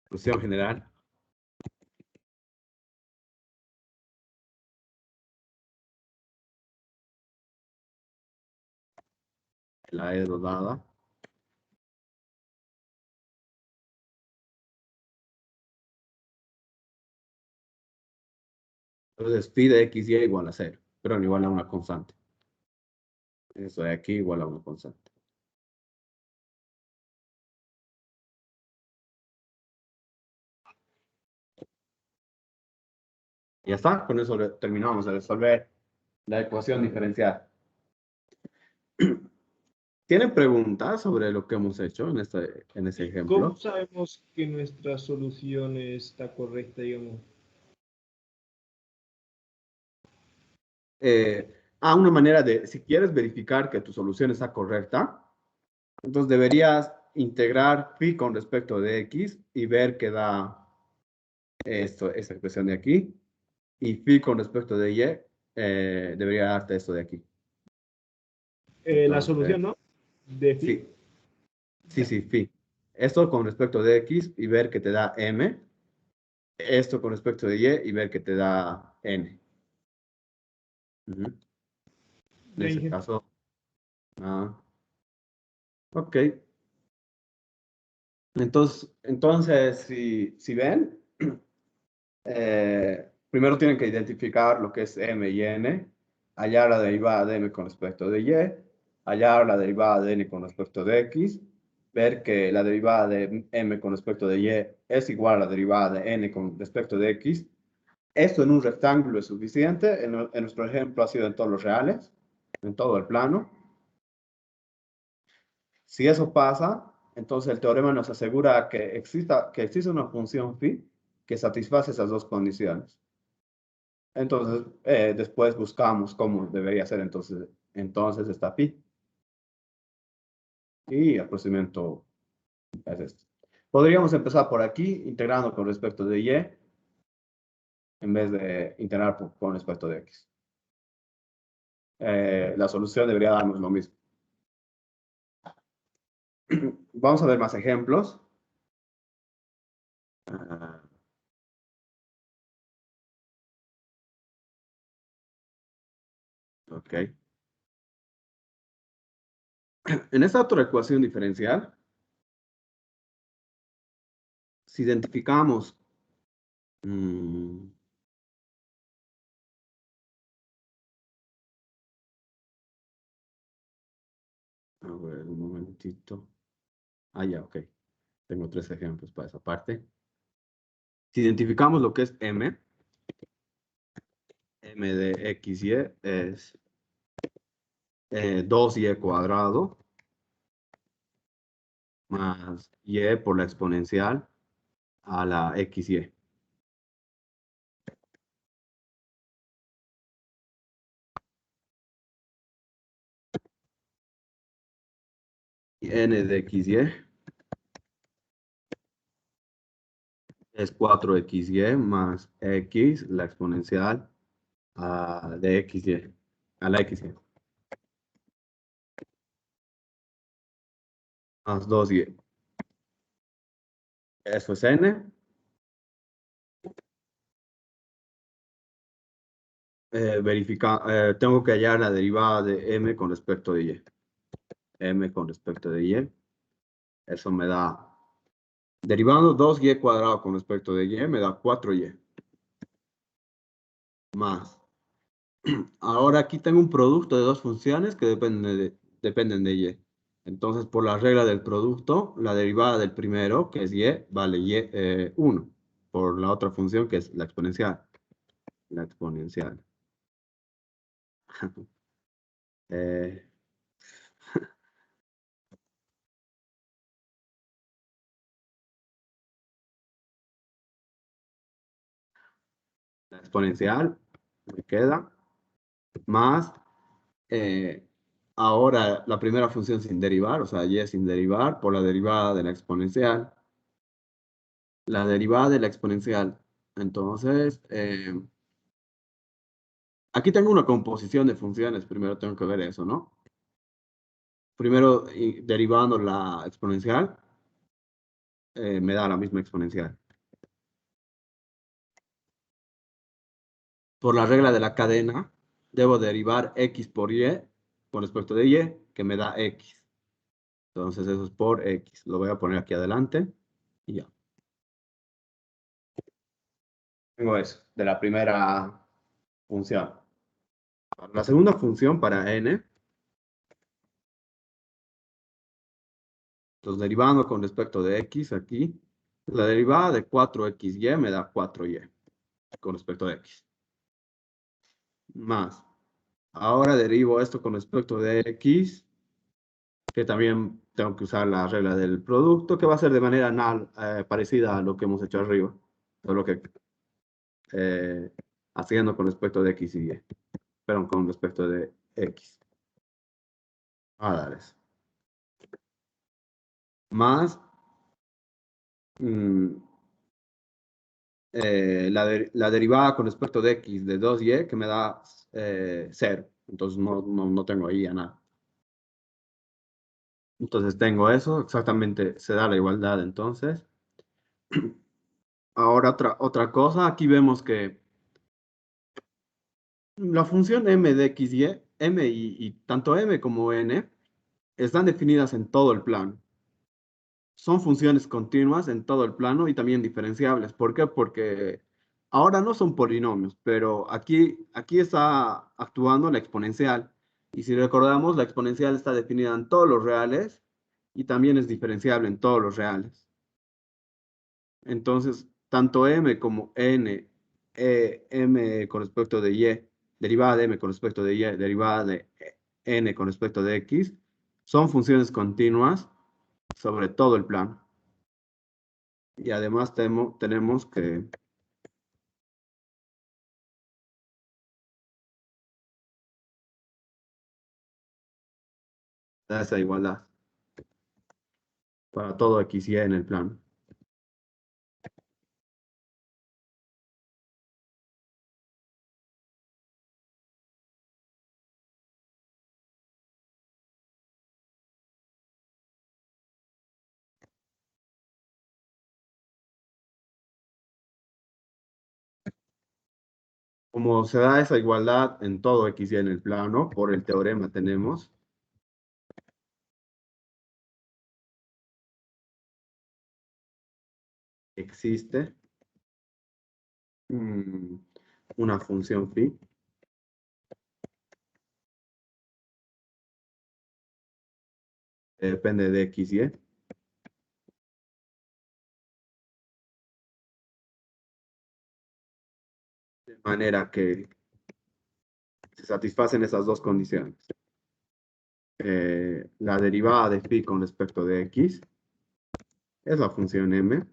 Ecuación general. La E dada. Entonces phi de xy igual a 0, pero igual a una constante. Eso de aquí igual a una constante. Ya está, con eso terminamos de resolver la ecuación diferencial. ¿Tienen preguntas sobre lo que hemos hecho en ese ¿Cómo ejemplo? sabemos que nuestra solución está correcta, digamos? Una manera de, si quieres verificar que tu solución está correcta, entonces deberías integrar phi con respecto de x y ver que da esta expresión de aquí. Y phi con respecto de y debería darte esto de aquí. La Entonces, solución, ¿no? De phi. sí, sí, phi. Esto con respecto de x y ver que te da m. Esto con respecto de y ver que te da n. Ujú. En Ya ese dije. caso, ah, ok. Entonces si ven, primero tienen que identificar lo que es m y n, hallar la derivada de m con respecto de y, hallar la derivada de n con respecto de x, ver que la derivada de m con respecto de y es igual a la derivada de n con respecto de x. Esto en un rectángulo es suficiente. En nuestro ejemplo ha sido en todos los reales, en todo el plano. Si eso pasa, entonces el teorema nos asegura que existe una función phi que satisface esas dos condiciones. Entonces, después buscamos cómo debería ser entonces esta phi. Y el procedimiento es este. Podríamos empezar por aquí, integrando con respecto de y, en vez de integrar con respecto de x. La solución debería darnos lo mismo. Vamos a ver más ejemplos. Ah, ok. En esta otra ecuación diferencial, si identificamos a ver, un momentito. Ah, ya, ok. Tengo tres ejemplos para esa parte. Si identificamos lo que es m de x, y es 2y cuadrado más y por la exponencial a la xy. Y n de xy es 4xy más x, la exponencial de xy, a la xy, más 2y. Eso es n. Tengo que hallar la derivada de m con respecto de y. M con respecto de y. Eso me da, derivando 2y cuadrado con respecto de y, me da 4y. Más. Ahora aquí tengo un producto de dos funciones que dependen de y. Entonces, por la regla del producto, la derivada del primero, que es y, vale y 1. Por la otra función, que es la exponencial. La exponencial. Eh, la exponencial me queda más. eh, Ahora la primera función sin derivar, o sea, y sin derivar, por la derivada de la exponencial. La derivada de la exponencial. Entonces, aquí tengo una composición de funciones. Primero tengo que ver eso, ¿no? Primero, derivando la exponencial, me da la misma exponencial. Por la regla de la cadena, debo derivar x por y con respecto de y, que me da x. Entonces, eso es por x. Lo voy a poner aquí adelante y ya. Tengo eso, de la primera función. La segunda función para n, entonces derivando con respecto de x aquí, la derivada de 4xy me da 4y con respecto de x. Más, ahora derivo esto con respecto de x, que también tengo que usar la regla del producto, que va a ser de manera parecida a lo que hemos hecho arriba, solo que eh, haciendo con respecto de x y y, perdón, con respecto de x. A dar eso. Más, mm, la derivada con respecto de x de 2y que me da 0. Entonces no tengo ahí ya nada. Entonces tengo eso, exactamente se da la igualdad entonces. Ahora otra cosa, aquí vemos que la función m de x, y, m y tanto m como n están definidas en todo el plano. Son funciones continuas en todo el plano y también diferenciables. ¿Por qué? Porque ahora no son polinomios, pero aquí está actuando la exponencial. Y si recordamos, la exponencial está definida en todos los reales y también es diferenciable en todos los reales. Entonces, tanto m como n, m con respecto de y, derivada de m con respecto de y, derivada de n con respecto de x, son funciones continuas sobre todo el plano. Y además tenemos que dar esa igualdad para todo x y en el plano. Como se da esa igualdad en todo x y en el plano, por el teorema tenemos existe mm, una función phi que depende de x y manera que se satisfacen esas dos condiciones. La derivada de phi con respecto de x es la función m.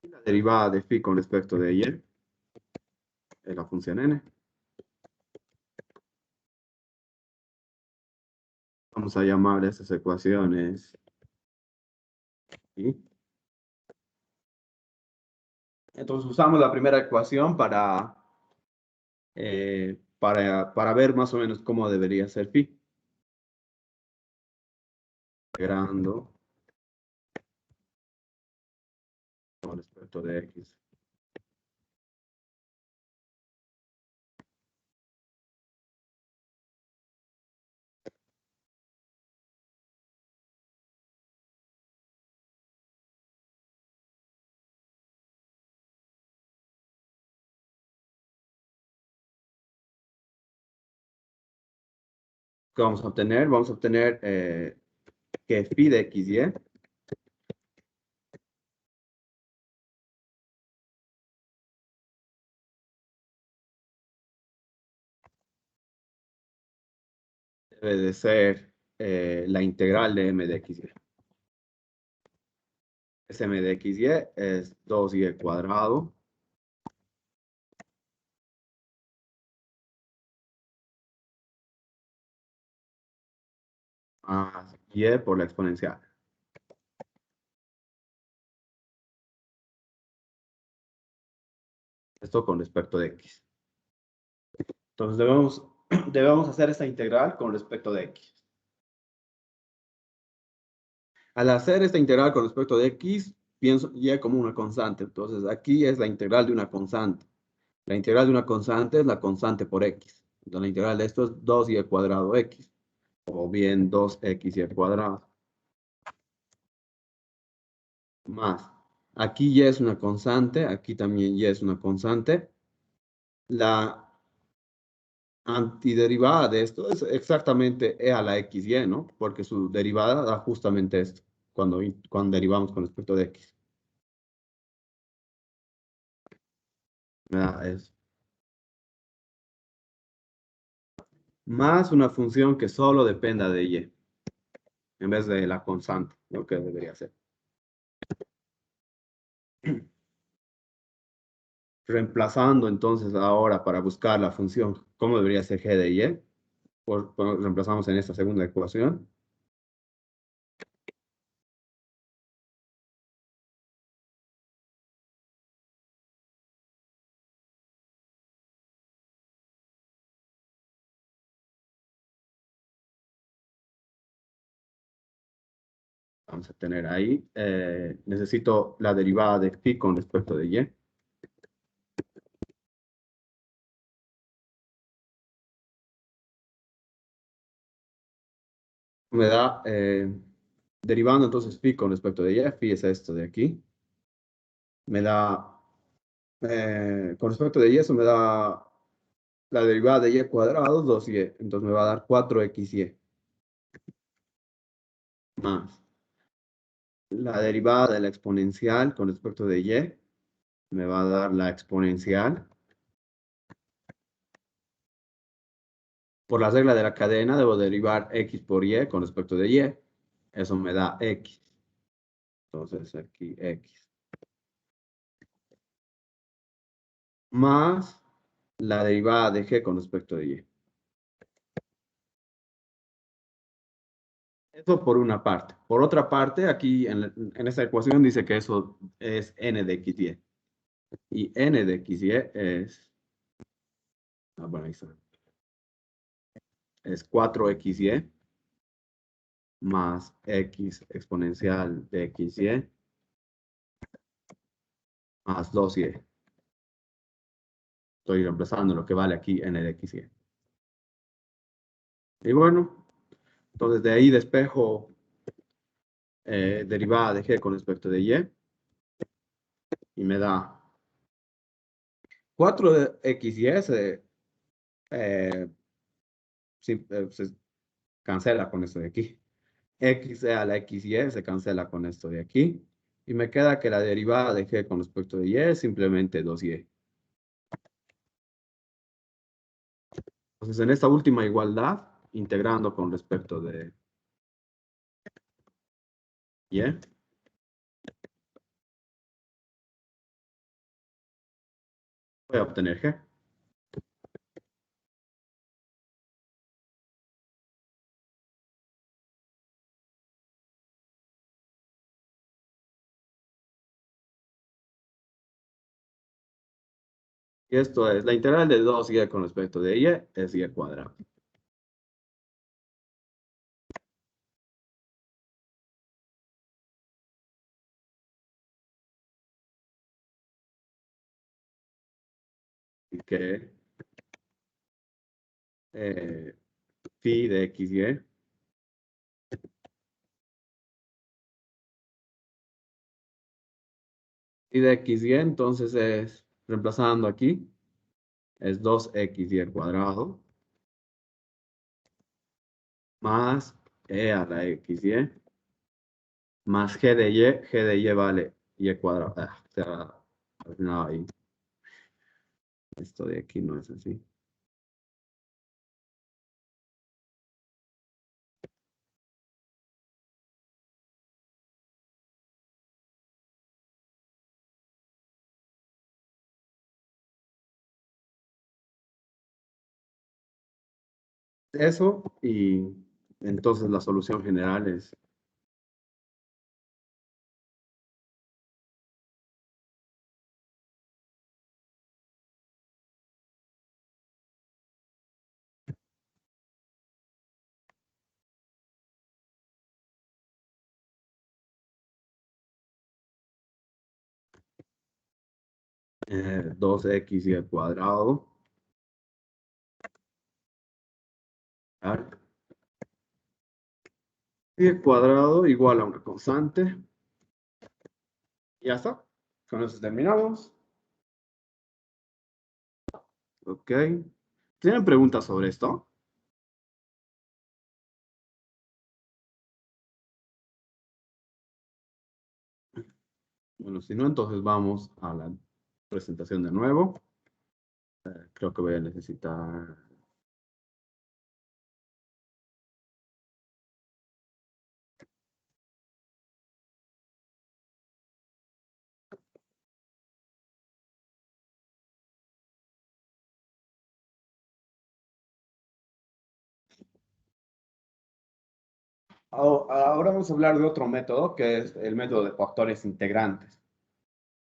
Y la derivada de phi con respecto de y es la función n. Vamos a llamar a esas ecuaciones ¿sí? Entonces usamos la primera ecuación para ver más o menos cómo debería ser phi. Integrando con respecto de x. ¿Qué vamos a obtener? Vamos a obtener que phi de x y debe de ser la integral de m de x y. M de x y es 2y cuadrado más y por la exponencial. Esto con respecto de x. Entonces debemos hacer esta integral con respecto de x. Al hacer esta integral con respecto de x, pienso y como una constante. Entonces aquí es la integral de una constante. La integral de una constante es la constante por x. Entonces la integral de esto es 2y cuadrado x. O bien 2xy cuadrado. Más. Aquí y es una constante. Aquí también y es una constante. La antiderivada de esto es exactamente e a la xy, ¿no? Porque su derivada da justamente esto, cuando derivamos con respecto de x. Me da eso. Más una función que solo dependa de y, en vez de la constante, lo que debería ser. Reemplazando entonces ahora para buscar la función, ¿cómo debería ser g de y? Reemplazamos en esta segunda ecuación. Vamos a tener ahí, necesito la derivada de phi con respecto de y. Me da, derivando entonces phi con respecto de y, phi es esto de aquí. Me da, con respecto de y, eso me da la derivada de y cuadrado, 2y. Entonces me va a dar 4xy. Más la derivada de la exponencial con respecto de y, me va a dar la exponencial. Por la regla de la cadena, debo derivar x por y con respecto de y. Eso me da x. Entonces aquí x. Más la derivada de g con respecto de y. Eso por una parte. Por otra parte, aquí en esta ecuación dice que eso es n de xy. Y n de xy es, bueno, ahí está. Es 4xy más x exponencial de xy más 2y. Estoy reemplazando lo que vale aquí n de xy. Y bueno, entonces de ahí despejo derivada de g con respecto de y. Y me da 4xy se cancela con esto de aquí. X a la XY se cancela con esto de aquí. Y me queda que la derivada de G con respecto de Y es simplemente 2Y. Entonces, en esta última igualdad, integrando con respecto de Y, voy a obtener G. Y esto es, la integral de 2Y con respecto de Y es Y cuadrado. Y que phi de XY y de XY, entonces es, reemplazando aquí, es 2XY cuadrado más E a la XY más G de Y vale Y cuadrado. O sea, al final ahí, esto de aquí no es así. Eso, y entonces la solución general es eh, 2XY cuadrado. ¿Vale? Y cuadrado igual a una constante. Y ya está. Con eso terminamos. Ok. ¿Tienen preguntas sobre esto? Bueno, si no, entonces vamos a la presentación de nuevo. Creo que voy a necesitar... Ahora vamos a hablar de otro método, que es el método de factores integrantes.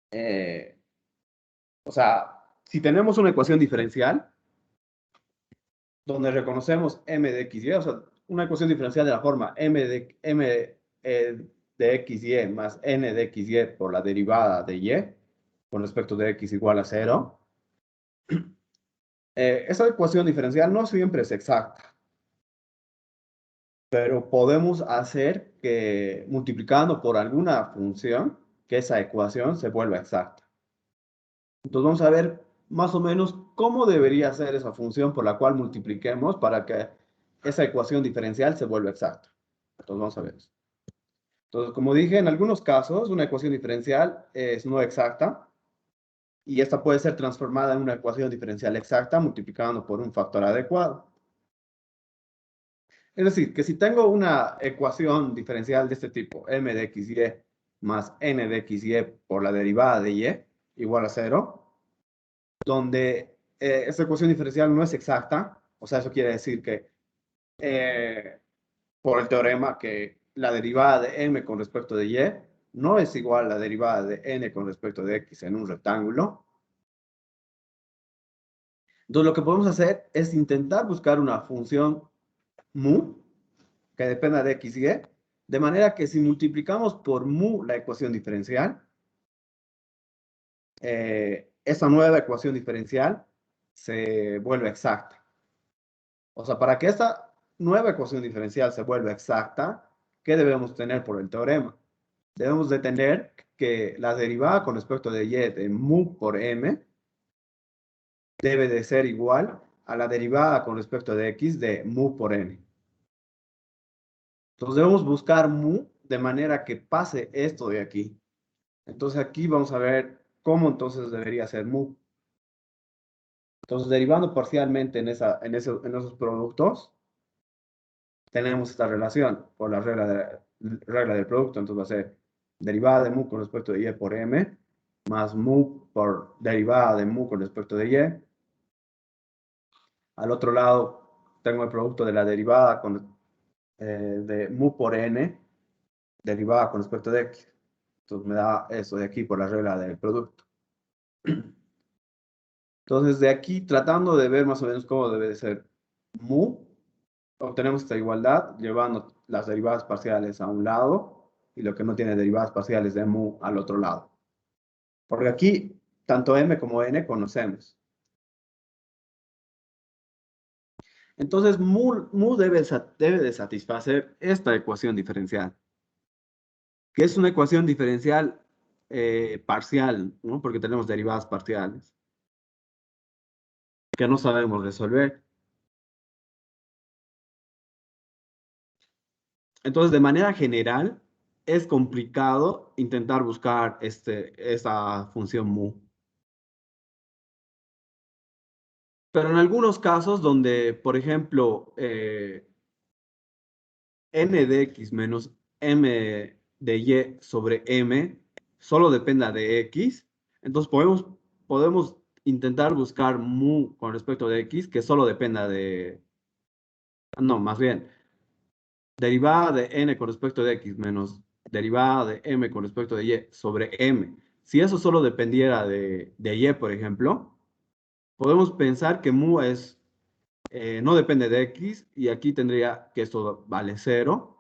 Eh, o sea, si tenemos una ecuación diferencial, donde reconocemos m de x y, o sea, una ecuación diferencial de la forma de x y más n de x y por la derivada de y, con respecto de x igual a 0. Esa ecuación diferencial no siempre es exacta, pero podemos hacer que multiplicando por alguna función, que esa ecuación se vuelva exacta. Entonces vamos a ver más o menos cómo debería ser esa función por la cual multipliquemos para que esa ecuación diferencial se vuelva exacta. Entonces vamos a ver eso. Entonces, como dije, en algunos casos una ecuación diferencial es no exacta y esta puede ser transformada en una ecuación diferencial exacta multiplicando por un factor adecuado. Es decir, que si tengo una ecuación diferencial de este tipo, m de xy más n de xy por la derivada de y igual a 0, donde esta ecuación diferencial no es exacta, o sea, eso quiere decir que por el teorema que la derivada de m con respecto de y no es igual a la derivada de n con respecto de x en un rectángulo. Entonces, lo que podemos hacer es intentar buscar una función mu que dependa de x y, de manera que si multiplicamos por mu la ecuación diferencial, esa nueva ecuación diferencial se vuelve exacta. O sea, para que esta nueva ecuación diferencial se vuelva exacta, ¿qué debemos tener por el teorema? Debemos de tener que la derivada con respecto de y de mu por m debe de ser igual a la derivada con respecto de x de mu por n. Entonces debemos buscar mu de manera que pase esto de aquí. Entonces aquí vamos a ver cómo entonces debería ser mu. Entonces derivando parcialmente en esos productos, tenemos esta relación por la regla del producto. Entonces va a ser derivada de mu con respecto de y por m, más mu por derivada de mu con respecto de y. Al otro lado tengo el producto de la derivada de mu por n, derivada con respecto de x. Entonces me da eso de aquí por la regla del producto. Entonces de aquí, tratando de ver más o menos cómo debe de ser mu, obtenemos esta igualdad llevando las derivadas parciales a un lado y lo que no tiene derivadas parciales de mu al otro lado. Porque aquí, tanto m como n conocemos. Entonces, mu debe de satisfacer esta ecuación diferencial, que es una ecuación diferencial parcial, ¿no? Porque tenemos derivadas parciales que no sabemos resolver. Entonces, de manera general, es complicado intentar buscar esta función mu. Pero en algunos casos donde, por ejemplo, n de x menos m de y sobre m solo dependa de x, entonces podemos intentar buscar mu con respecto de x que solo dependa de, no, más bien, derivada de n con respecto de x menos derivada de m con respecto de y sobre m. Si eso solo dependiera de y, por ejemplo, podemos pensar que mu no depende de x y aquí tendría que esto vale 0.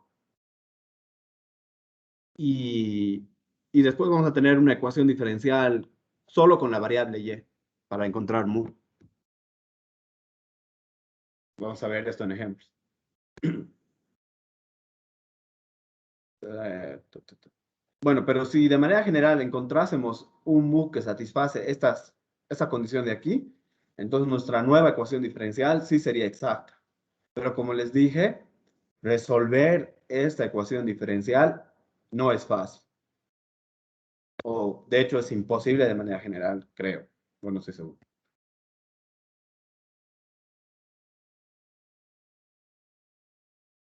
Y, y después vamos a tener una ecuación diferencial solo con la variable y para encontrar mu. Vamos a ver esto en ejemplos. Bueno, pero si de manera general encontrásemos un mu que satisface esta condición de aquí, entonces nuestra nueva ecuación diferencial sí sería exacta. Pero como les dije, resolver esta ecuación diferencial no es fácil. O de hecho es imposible de manera general, creo. Bueno, no estoy seguro.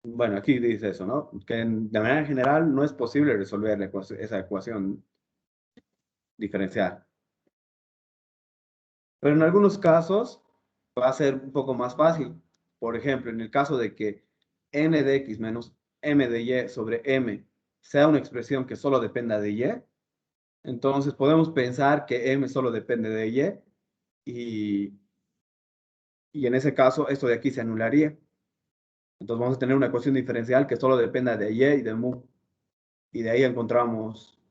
Bueno, aquí dice eso, ¿no? Que de manera general no es posible resolver esa ecuación diferencial. Pero en algunos casos va a ser un poco más fácil. Por ejemplo, en el caso de que n de x menos m de y sobre m sea una expresión que solo dependa de y, entonces podemos pensar que m solo depende de y, y en ese caso esto de aquí se anularía. Entonces vamos a tener una ecuación diferencial que solo dependa de y de mu. Y de ahí encontramos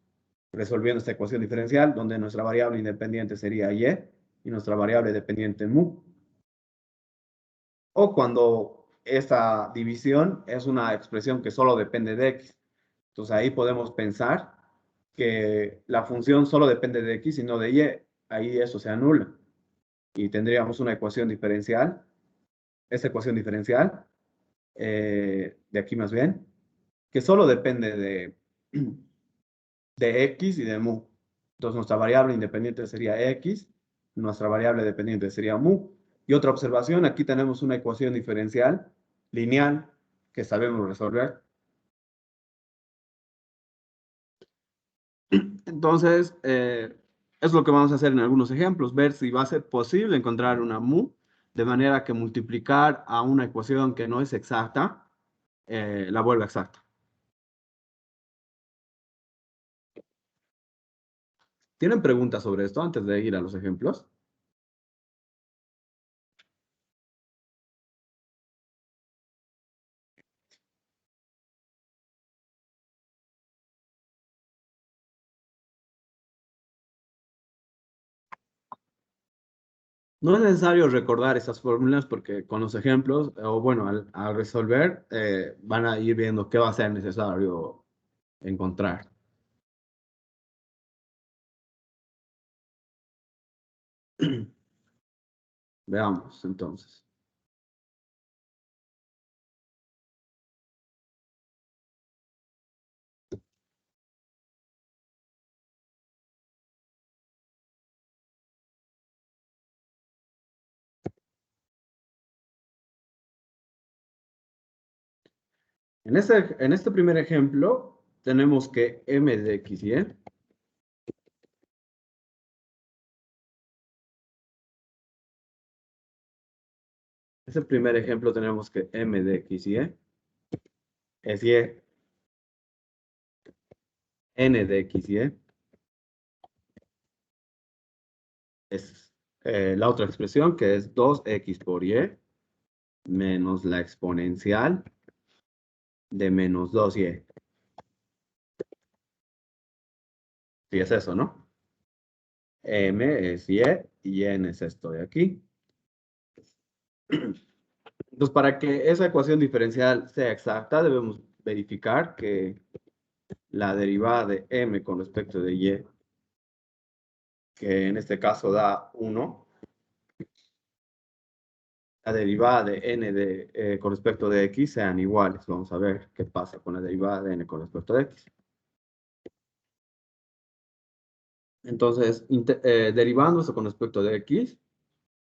resolviendo esta ecuación diferencial, donde nuestra variable independiente sería y nuestra variable dependiente mu. O cuando esta división es una expresión que solo depende de x. Entonces ahí podemos pensar que la función solo depende de x y no de y. Ahí eso se anula. Y tendríamos una ecuación diferencial. Esta ecuación diferencial, de aquí más bien, que solo depende de x y de mu. Entonces nuestra variable independiente sería x, nuestra variable dependiente sería mu. Y otra observación, aquí tenemos una ecuación diferencial lineal que sabemos resolver. Entonces, es lo que vamos a hacer en algunos ejemplos, ver si va a ser posible encontrar una mu, de manera que multiplicar a una ecuación que no es exacta, la vuelva exacta. ¿Tienen preguntas sobre esto antes de ir a los ejemplos? No es necesario recordar estas fórmulas porque con los ejemplos, o bueno, al resolver, van a ir viendo qué va a ser necesario encontrar. Veamos entonces. En este primer ejemplo, tenemos que m de x, y. Ese primer ejemplo tenemos que m de x, y es y, n de x, y es la otra expresión que es 2x por y menos la exponencial de menos 2y. Sí, es eso, ¿no? M es y n es esto de aquí. Entonces, para que esa ecuación diferencial sea exacta, debemos verificar que la derivada de m con respecto de y, que en este caso da 1, la derivada de n con respecto de x sean iguales. Vamos a ver qué pasa con la derivada de n con respecto de x. Entonces, derivando eso con respecto de x,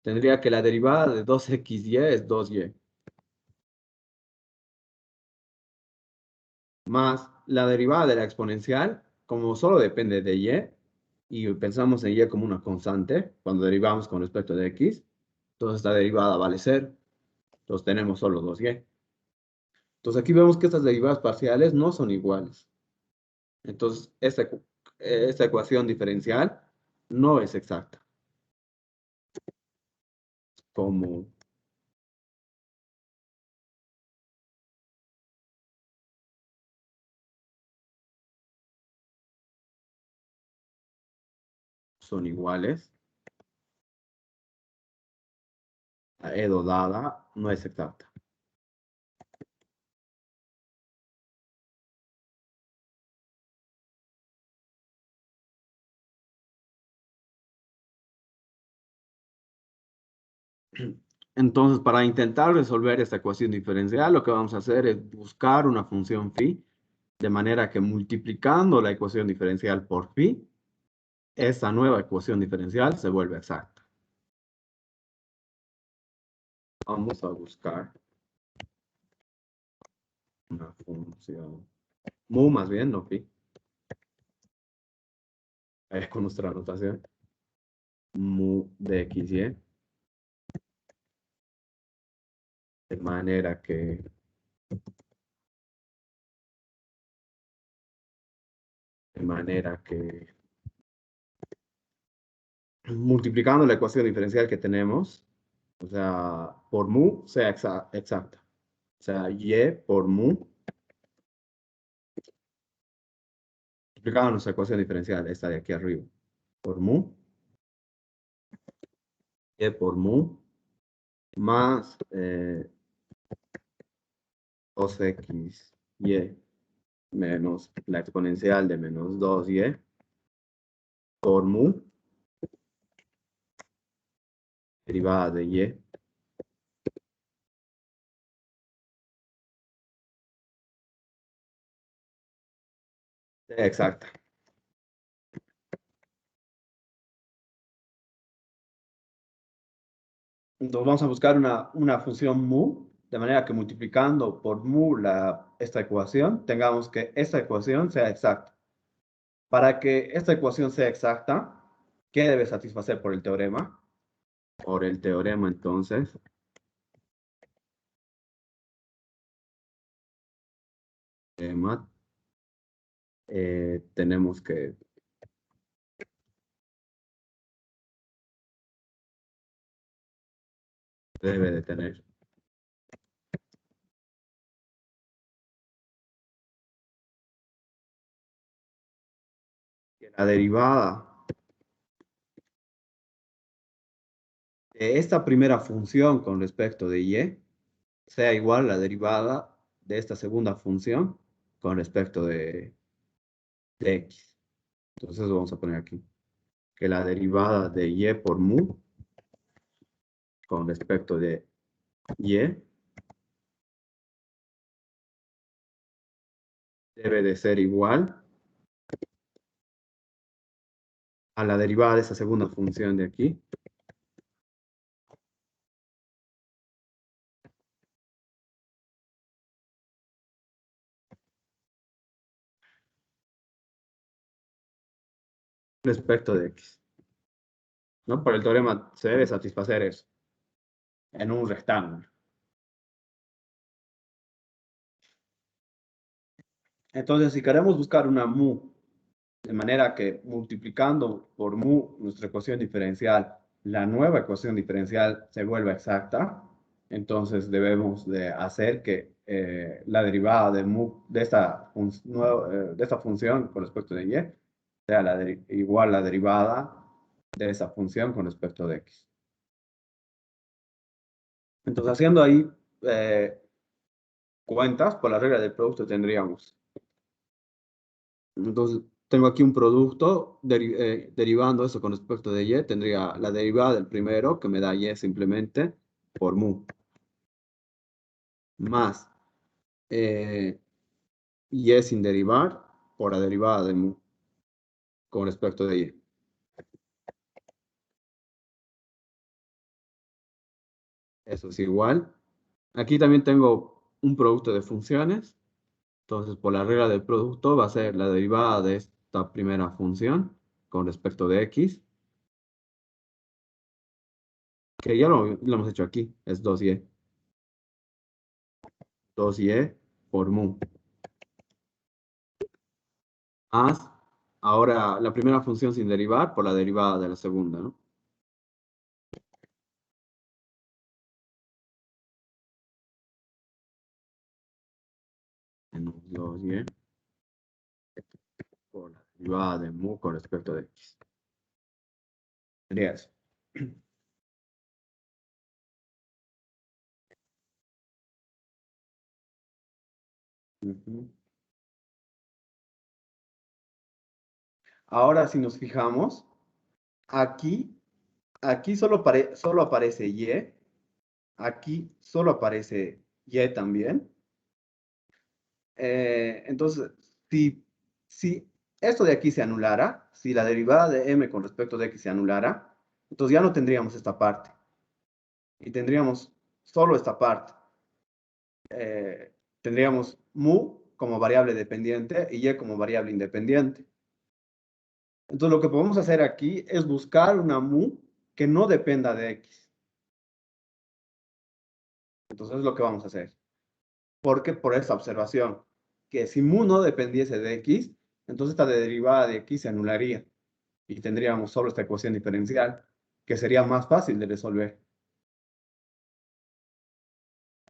tendría que la derivada de 2xy es 2y. Más la derivada de la exponencial, como solo depende de y pensamos en y como una constante, cuando derivamos con respecto de x, entonces esta derivada vale 0. Entonces tenemos solo 2y. Entonces aquí vemos que estas derivadas parciales no son iguales. Entonces esta ecuación diferencial no es exacta. Como son iguales, la EDO dada no es exacta. Entonces, para intentar resolver esta ecuación diferencial, lo que vamos a hacer es buscar una función phi, de manera que multiplicando la ecuación diferencial por phi, esta nueva ecuación diferencial se vuelve exacta. Vamos a buscar una función mu más bien, no phi, con nuestra notación, mu de x, y, de manera que multiplicando la ecuación diferencial que tenemos, o sea, por mu sea exacta. O sea, y por mu, multiplicando nuestra ecuación diferencial, esta de aquí arriba, por mu, y por mu, más 2x, y, menos la exponencial de menos 2y, por mu, derivada de y. Exacta. Entonces vamos a buscar una función mu, de manera que multiplicando por mu esta ecuación, tengamos que esta ecuación sea exacta. Para que esta ecuación sea exacta, ¿qué debe satisfacer por el teorema? Por el teorema, entonces, tenemos que debe de tener que la derivada de esta primera función con respecto de y sea igual a la derivada de esta segunda función con respecto de x. Entonces vamos a poner aquí que la derivada de y por mu con respecto de y debe de ser igual a la derivada de esa segunda función de aquí respecto de x. ¿No? Por el teorema se debe satisfacer eso en un rectángulo. Entonces, si queremos buscar una mu, de manera que multiplicando por mu nuestra ecuación diferencial, la nueva ecuación diferencial se vuelva exacta, entonces debemos de hacer que la derivada de mu de esta función con respecto de y sea igual a la derivada de esa función con respecto de x. Entonces, haciendo ahí cuentas, por la regla del producto tendríamos. Entonces, tengo aquí un producto derivando eso con respecto de y. Tendría la derivada del primero, que me da y simplemente por mu. Más y sin derivar por la derivada de mu con respecto de y. Eso es igual. Aquí también tengo un producto de funciones. Entonces, por la regla del producto va a ser la derivada de esta primera función con respecto de x. Que ya lo hemos hecho aquí. Es 2y. 2y por mu. Más, ahora la primera función sin derivar por la derivada de la segunda, ¿no? Menos 2y por la derivada de mu con respecto de x. Sería eso. Ahora, si nos fijamos, aquí solo aparece y, aquí solo aparece y también. Entonces, si esto de aquí se anulara, si la derivada de m con respecto de x se anulara, entonces ya no tendríamos esta parte. Y tendríamos solo esta parte. Tendríamos mu como variable dependiente y y como variable independiente. Entonces, lo que podemos hacer aquí es buscar una mu que no dependa de x. Entonces, es lo que vamos a hacer. Porque por esta observación, que si mu no dependiese de x, entonces esta derivada de x se anularía. Y tendríamos solo esta ecuación diferencial, que sería más fácil de resolver.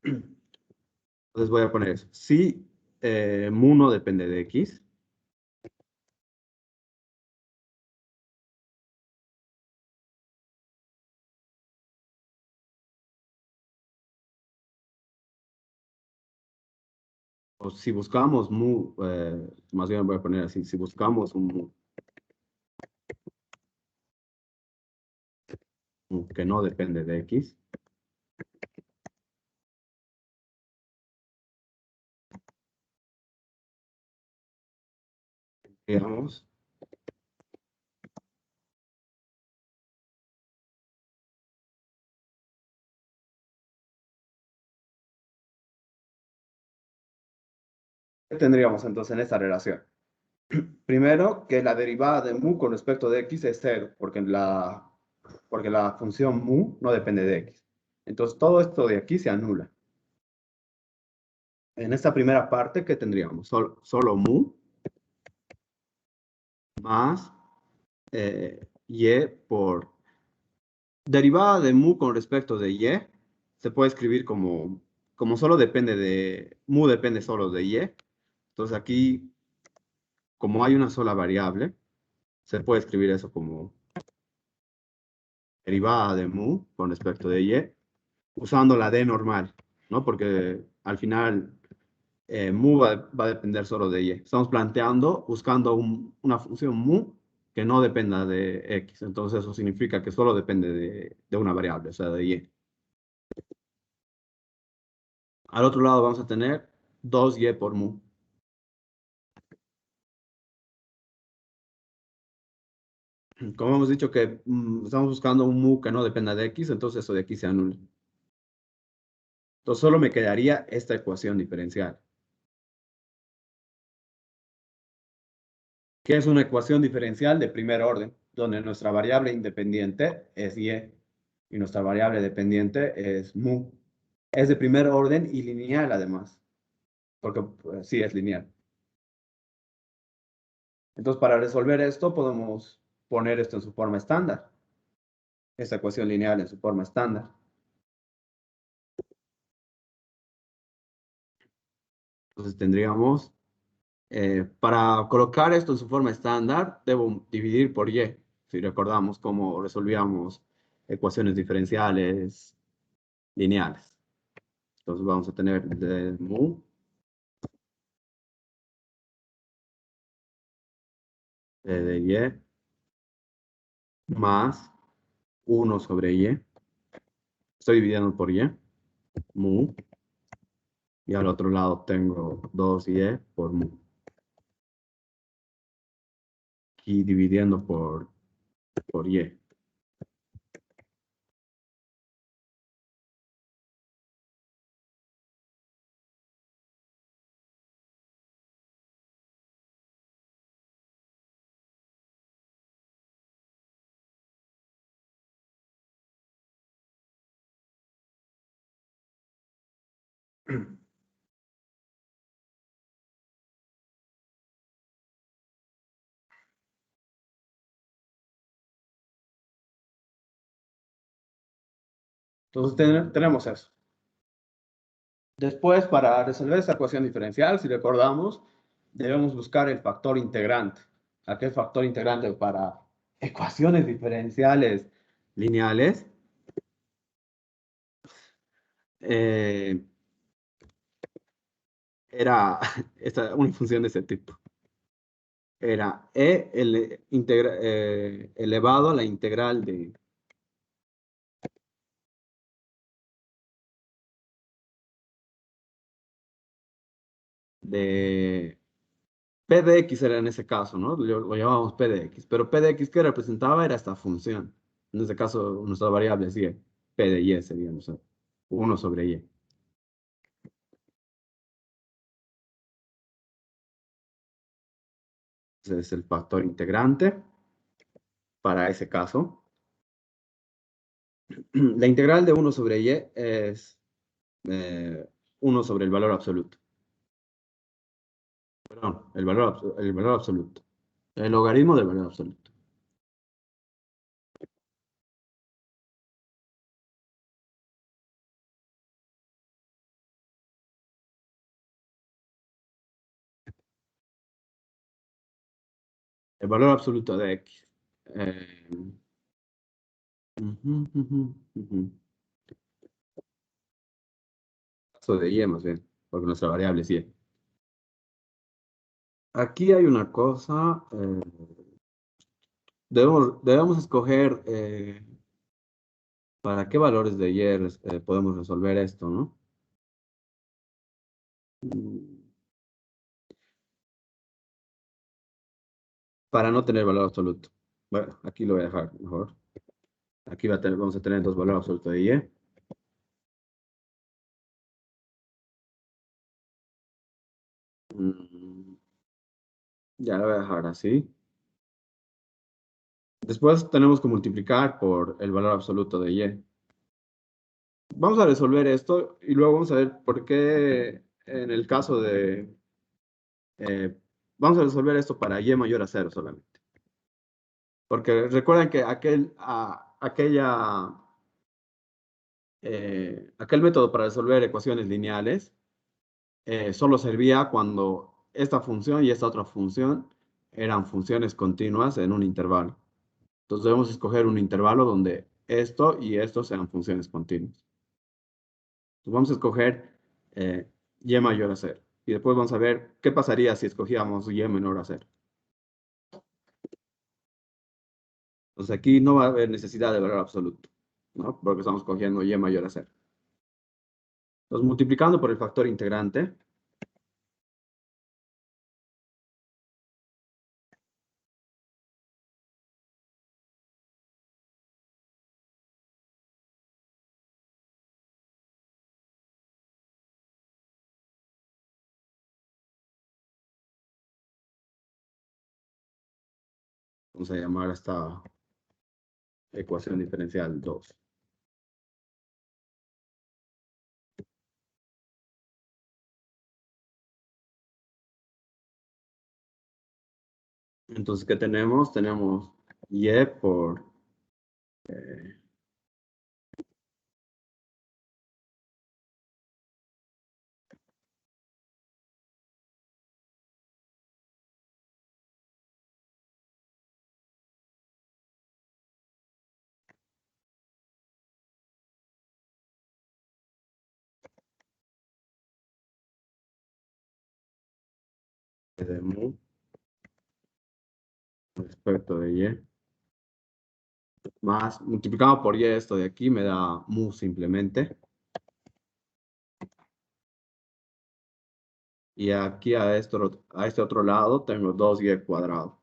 Entonces voy a poner eso. Si mu no depende de x, o si buscamos mu, más bien voy a poner así, si buscamos un mu que no depende de x, digamos, ¿qué tendríamos entonces en esta relación? Primero, que la derivada de mu con respecto de x es 0, porque la función mu no depende de x. Entonces, todo esto de aquí se anula. En esta primera parte, ¿qué tendríamos? Solo mu más y por derivada de mu con respecto de y, se puede escribir como solo depende mu depende solo de y. Entonces aquí, como hay una sola variable, se puede escribir eso como derivada de mu con respecto de y, usando la d normal, ¿no? Porque al final mu va a depender solo de y. Estamos planteando, buscando una función mu que no dependa de x. Entonces eso significa que solo depende de una variable, o sea, de y. Al otro lado vamos a tener 2y por mu. Como hemos dicho que estamos buscando un mu que no dependa de x, entonces eso de aquí se anula. Entonces solo me quedaría esta ecuación diferencial, que es una ecuación diferencial de primer orden, donde nuestra variable independiente es y y nuestra variable dependiente es mu. Es de primer orden y lineal además, porque pues, sí es lineal. Entonces, para resolver esto, podemos poner esto en su forma estándar. Esta ecuación lineal en su forma estándar. Entonces, tendríamos, para colocar esto en su forma estándar, debo dividir por y. Si recordamos cómo resolvíamos ecuaciones diferenciales lineales. Entonces, vamos a tener de mu de y más 1 sobre y. Estoy dividiendo por y, mu. Y al otro lado tengo 2y por mu. Y dividiendo por y. Entonces tenemos eso. Después, para resolver esta ecuación diferencial, si recordamos, debemos buscar el factor integrante. Aquel factor integrante para ecuaciones diferenciales lineales eh, era una función de ese tipo. Era elevado a la integral de P de X era en ese caso, ¿no? Lo llamábamos P de X, pero P de X que representaba era esta función. En este caso, nuestra variable es Y. P de Y sería, no sé, 1 sobre Y. Ese es el factor integrante para ese caso. La integral de 1 sobre Y es 1 sobre el valor absoluto. Perdón, el valor absoluto. El logaritmo del valor absoluto. El valor absoluto de X. Eh, ujú, ujú, ujú. Caso de Y más bien, porque nuestra variable es Y. Aquí hay una cosa, debemos escoger para qué valores de Y podemos resolver esto, ¿no? Mm, Para no tener valor absoluto. Bueno, aquí lo voy a dejar mejor. Aquí vamos a tener dos valores absolutos de Y. Mm, Ya lo voy a dejar así. Después tenemos que multiplicar por el valor absoluto de Y. Vamos a resolver esto y luego vamos a ver por qué en el caso de... eh, vamos a resolver esto para Y mayor a 0 solamente. Porque recuerden que aquel método para resolver ecuaciones lineales solo servía cuando esta función y esta otra función eran funciones continuas en un intervalo. Entonces debemos escoger un intervalo donde esto y esto sean funciones continuas. Entonces vamos a escoger y mayor a 0. Y después vamos a ver qué pasaría si escogíamos y menor a 0. Entonces aquí no va a haber necesidad de valor absoluto, ¿no? Porque estamos cogiendo y mayor a 0. Entonces multiplicando por el factor integrante, Vamos a llamar a esta ecuación diferencial 2. Entonces, ¿qué tenemos? Tenemos y por de mu respecto de y, más multiplicado por y, esto de aquí me da mu simplemente. Y aquí a este otro lado tengo 2y cuadrado.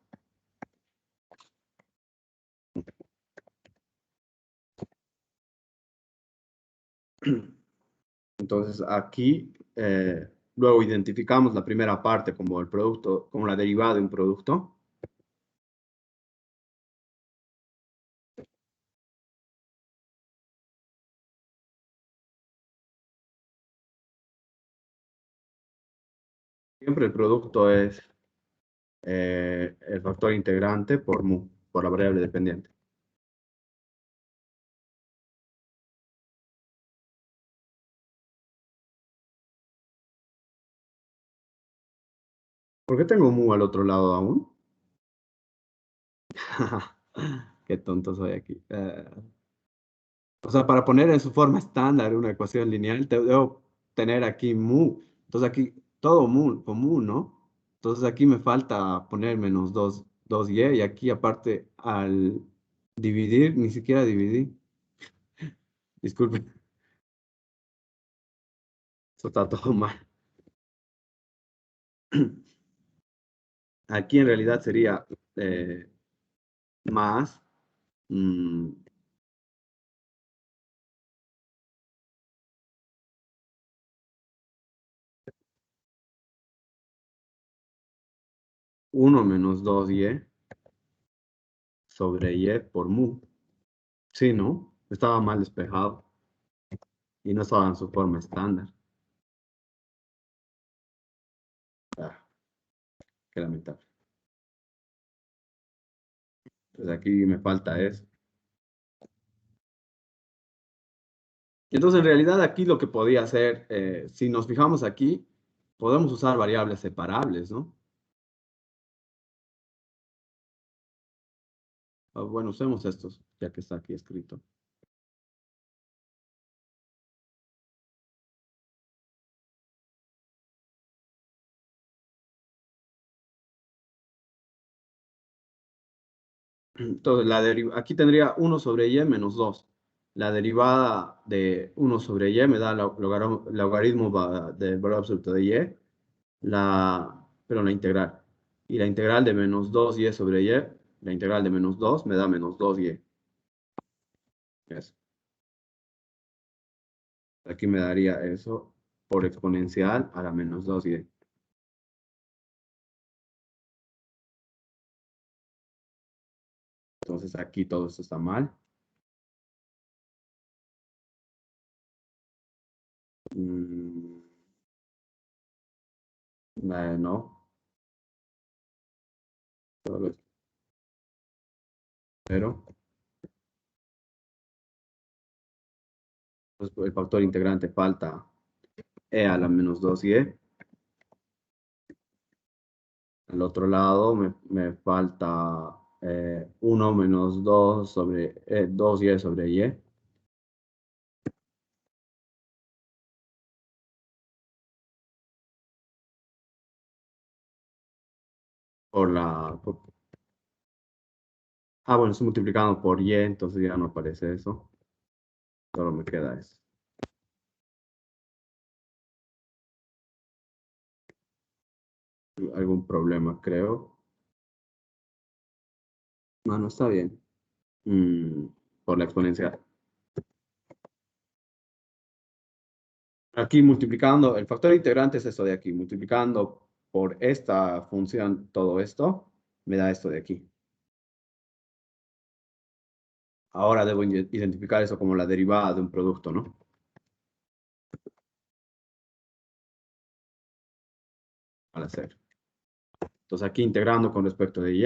Entonces aquí luego identificamos la primera parte como el producto, como la derivada de un producto. Siempre el producto es el factor integrante por mu, por la variable dependiente. ¿Por qué tengo mu al otro lado aún? Qué tonto soy aquí. O sea, para poner en su forma estándar una ecuación lineal, debo tener aquí mu. Entonces aquí todo mu, con mu, ¿no? Entonces aquí me falta poner menos 2y y aquí aparte al dividir, ni siquiera dividí. Disculpe, eso está todo mal. Aquí en realidad sería más 1 menos 2y sobre y por mu. Sí, ¿no? Estaba mal despejado y no estaba en su forma estándar. Ah, qué lamentable. Entonces aquí me falta eso. Entonces en realidad aquí lo que podía hacer, si nos fijamos aquí, podemos usar variables separables, ¿no? Ah, bueno, usemos estos, ya que está aquí escrito. Entonces, aquí tendría 1 sobre y menos 2. La derivada de 1 sobre y me da el logaritmo del valor absoluto de y, pero la integral. Y la integral de menos 2y sobre y, la integral de menos 2 me da menos 2y. Eso. Aquí me daría eso por exponencial a la menos 2y. Entonces aquí todo esto está mal. Mm, no, solo esto. Pero pues, el factor integrante falta e a la menos 2y. Al otro lado me falta 1 menos 2 sobre 2y sobre y. Bueno, estoy multiplicando por y, entonces ya no aparece eso. Solo me queda eso. Algún problema, creo. No está bien. Por la exponencial. Aquí multiplicando, el factor integrante es esto de aquí. Multiplicando por esta función todo esto, me da esto de aquí. Ahora debo identificar eso como la derivada de un producto, ¿no? Al hacer. Entonces aquí integrando con respecto de y.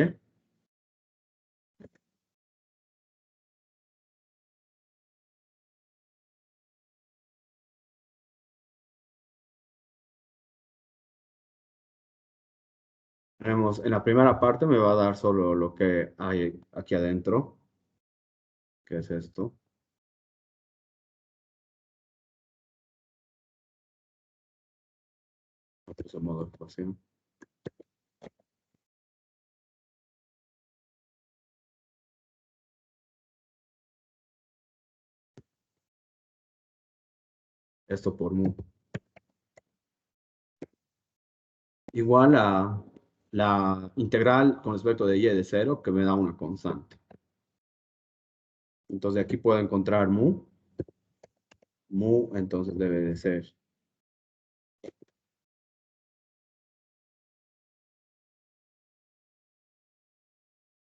Tenemos, en la primera parte me va a dar solo lo que hay aquí adentro, que es esto. Otro modo de ecuación. Esto por mu. Igual a la integral con respecto de y de 0, que me da una constante. Entonces aquí puedo encontrar mu. Mu, entonces debe de ser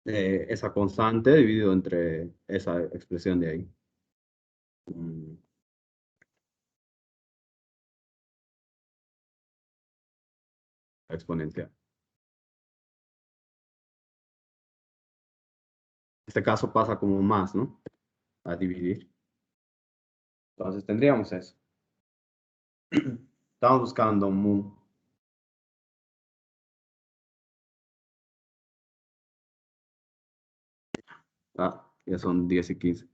esa constante dividido entre esa expresión de ahí. Exponencial. En este caso pasa como más, ¿no? A dividir. Entonces tendríamos eso. Estamos buscando mu. Ya son 10 y 15.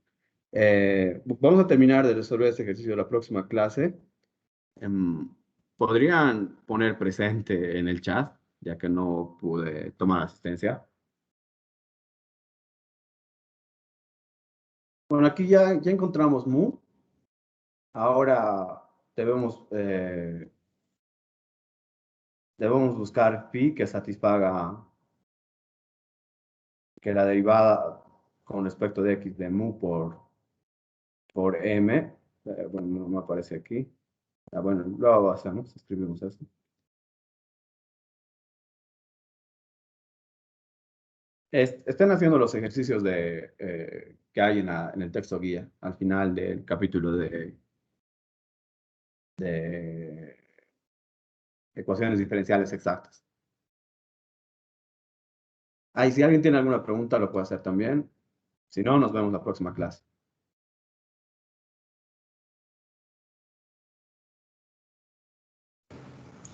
Vamos a terminar de resolver este ejercicio de la próxima clase. ¿Podrían poner presente en el chat, ya que no pude tomar asistencia? Bueno, aquí ya encontramos mu. Ahora debemos buscar phi que satisfaga que la derivada con respecto de x de mu por m. Bueno, no me aparece aquí. Bueno, luego hacemos, escribimos esto. Estén haciendo los ejercicios que hay en el texto guía, al final del capítulo de ecuaciones diferenciales exactas. Y si alguien tiene alguna pregunta, lo puede hacer también. Si no, nos vemos la próxima clase.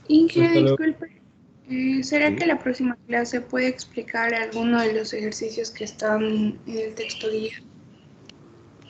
Inge, Hasta luego. disculpe. ¿Será ¿Sí? que la próxima clase puede explicar alguno de los ejercicios que están en el texto guía?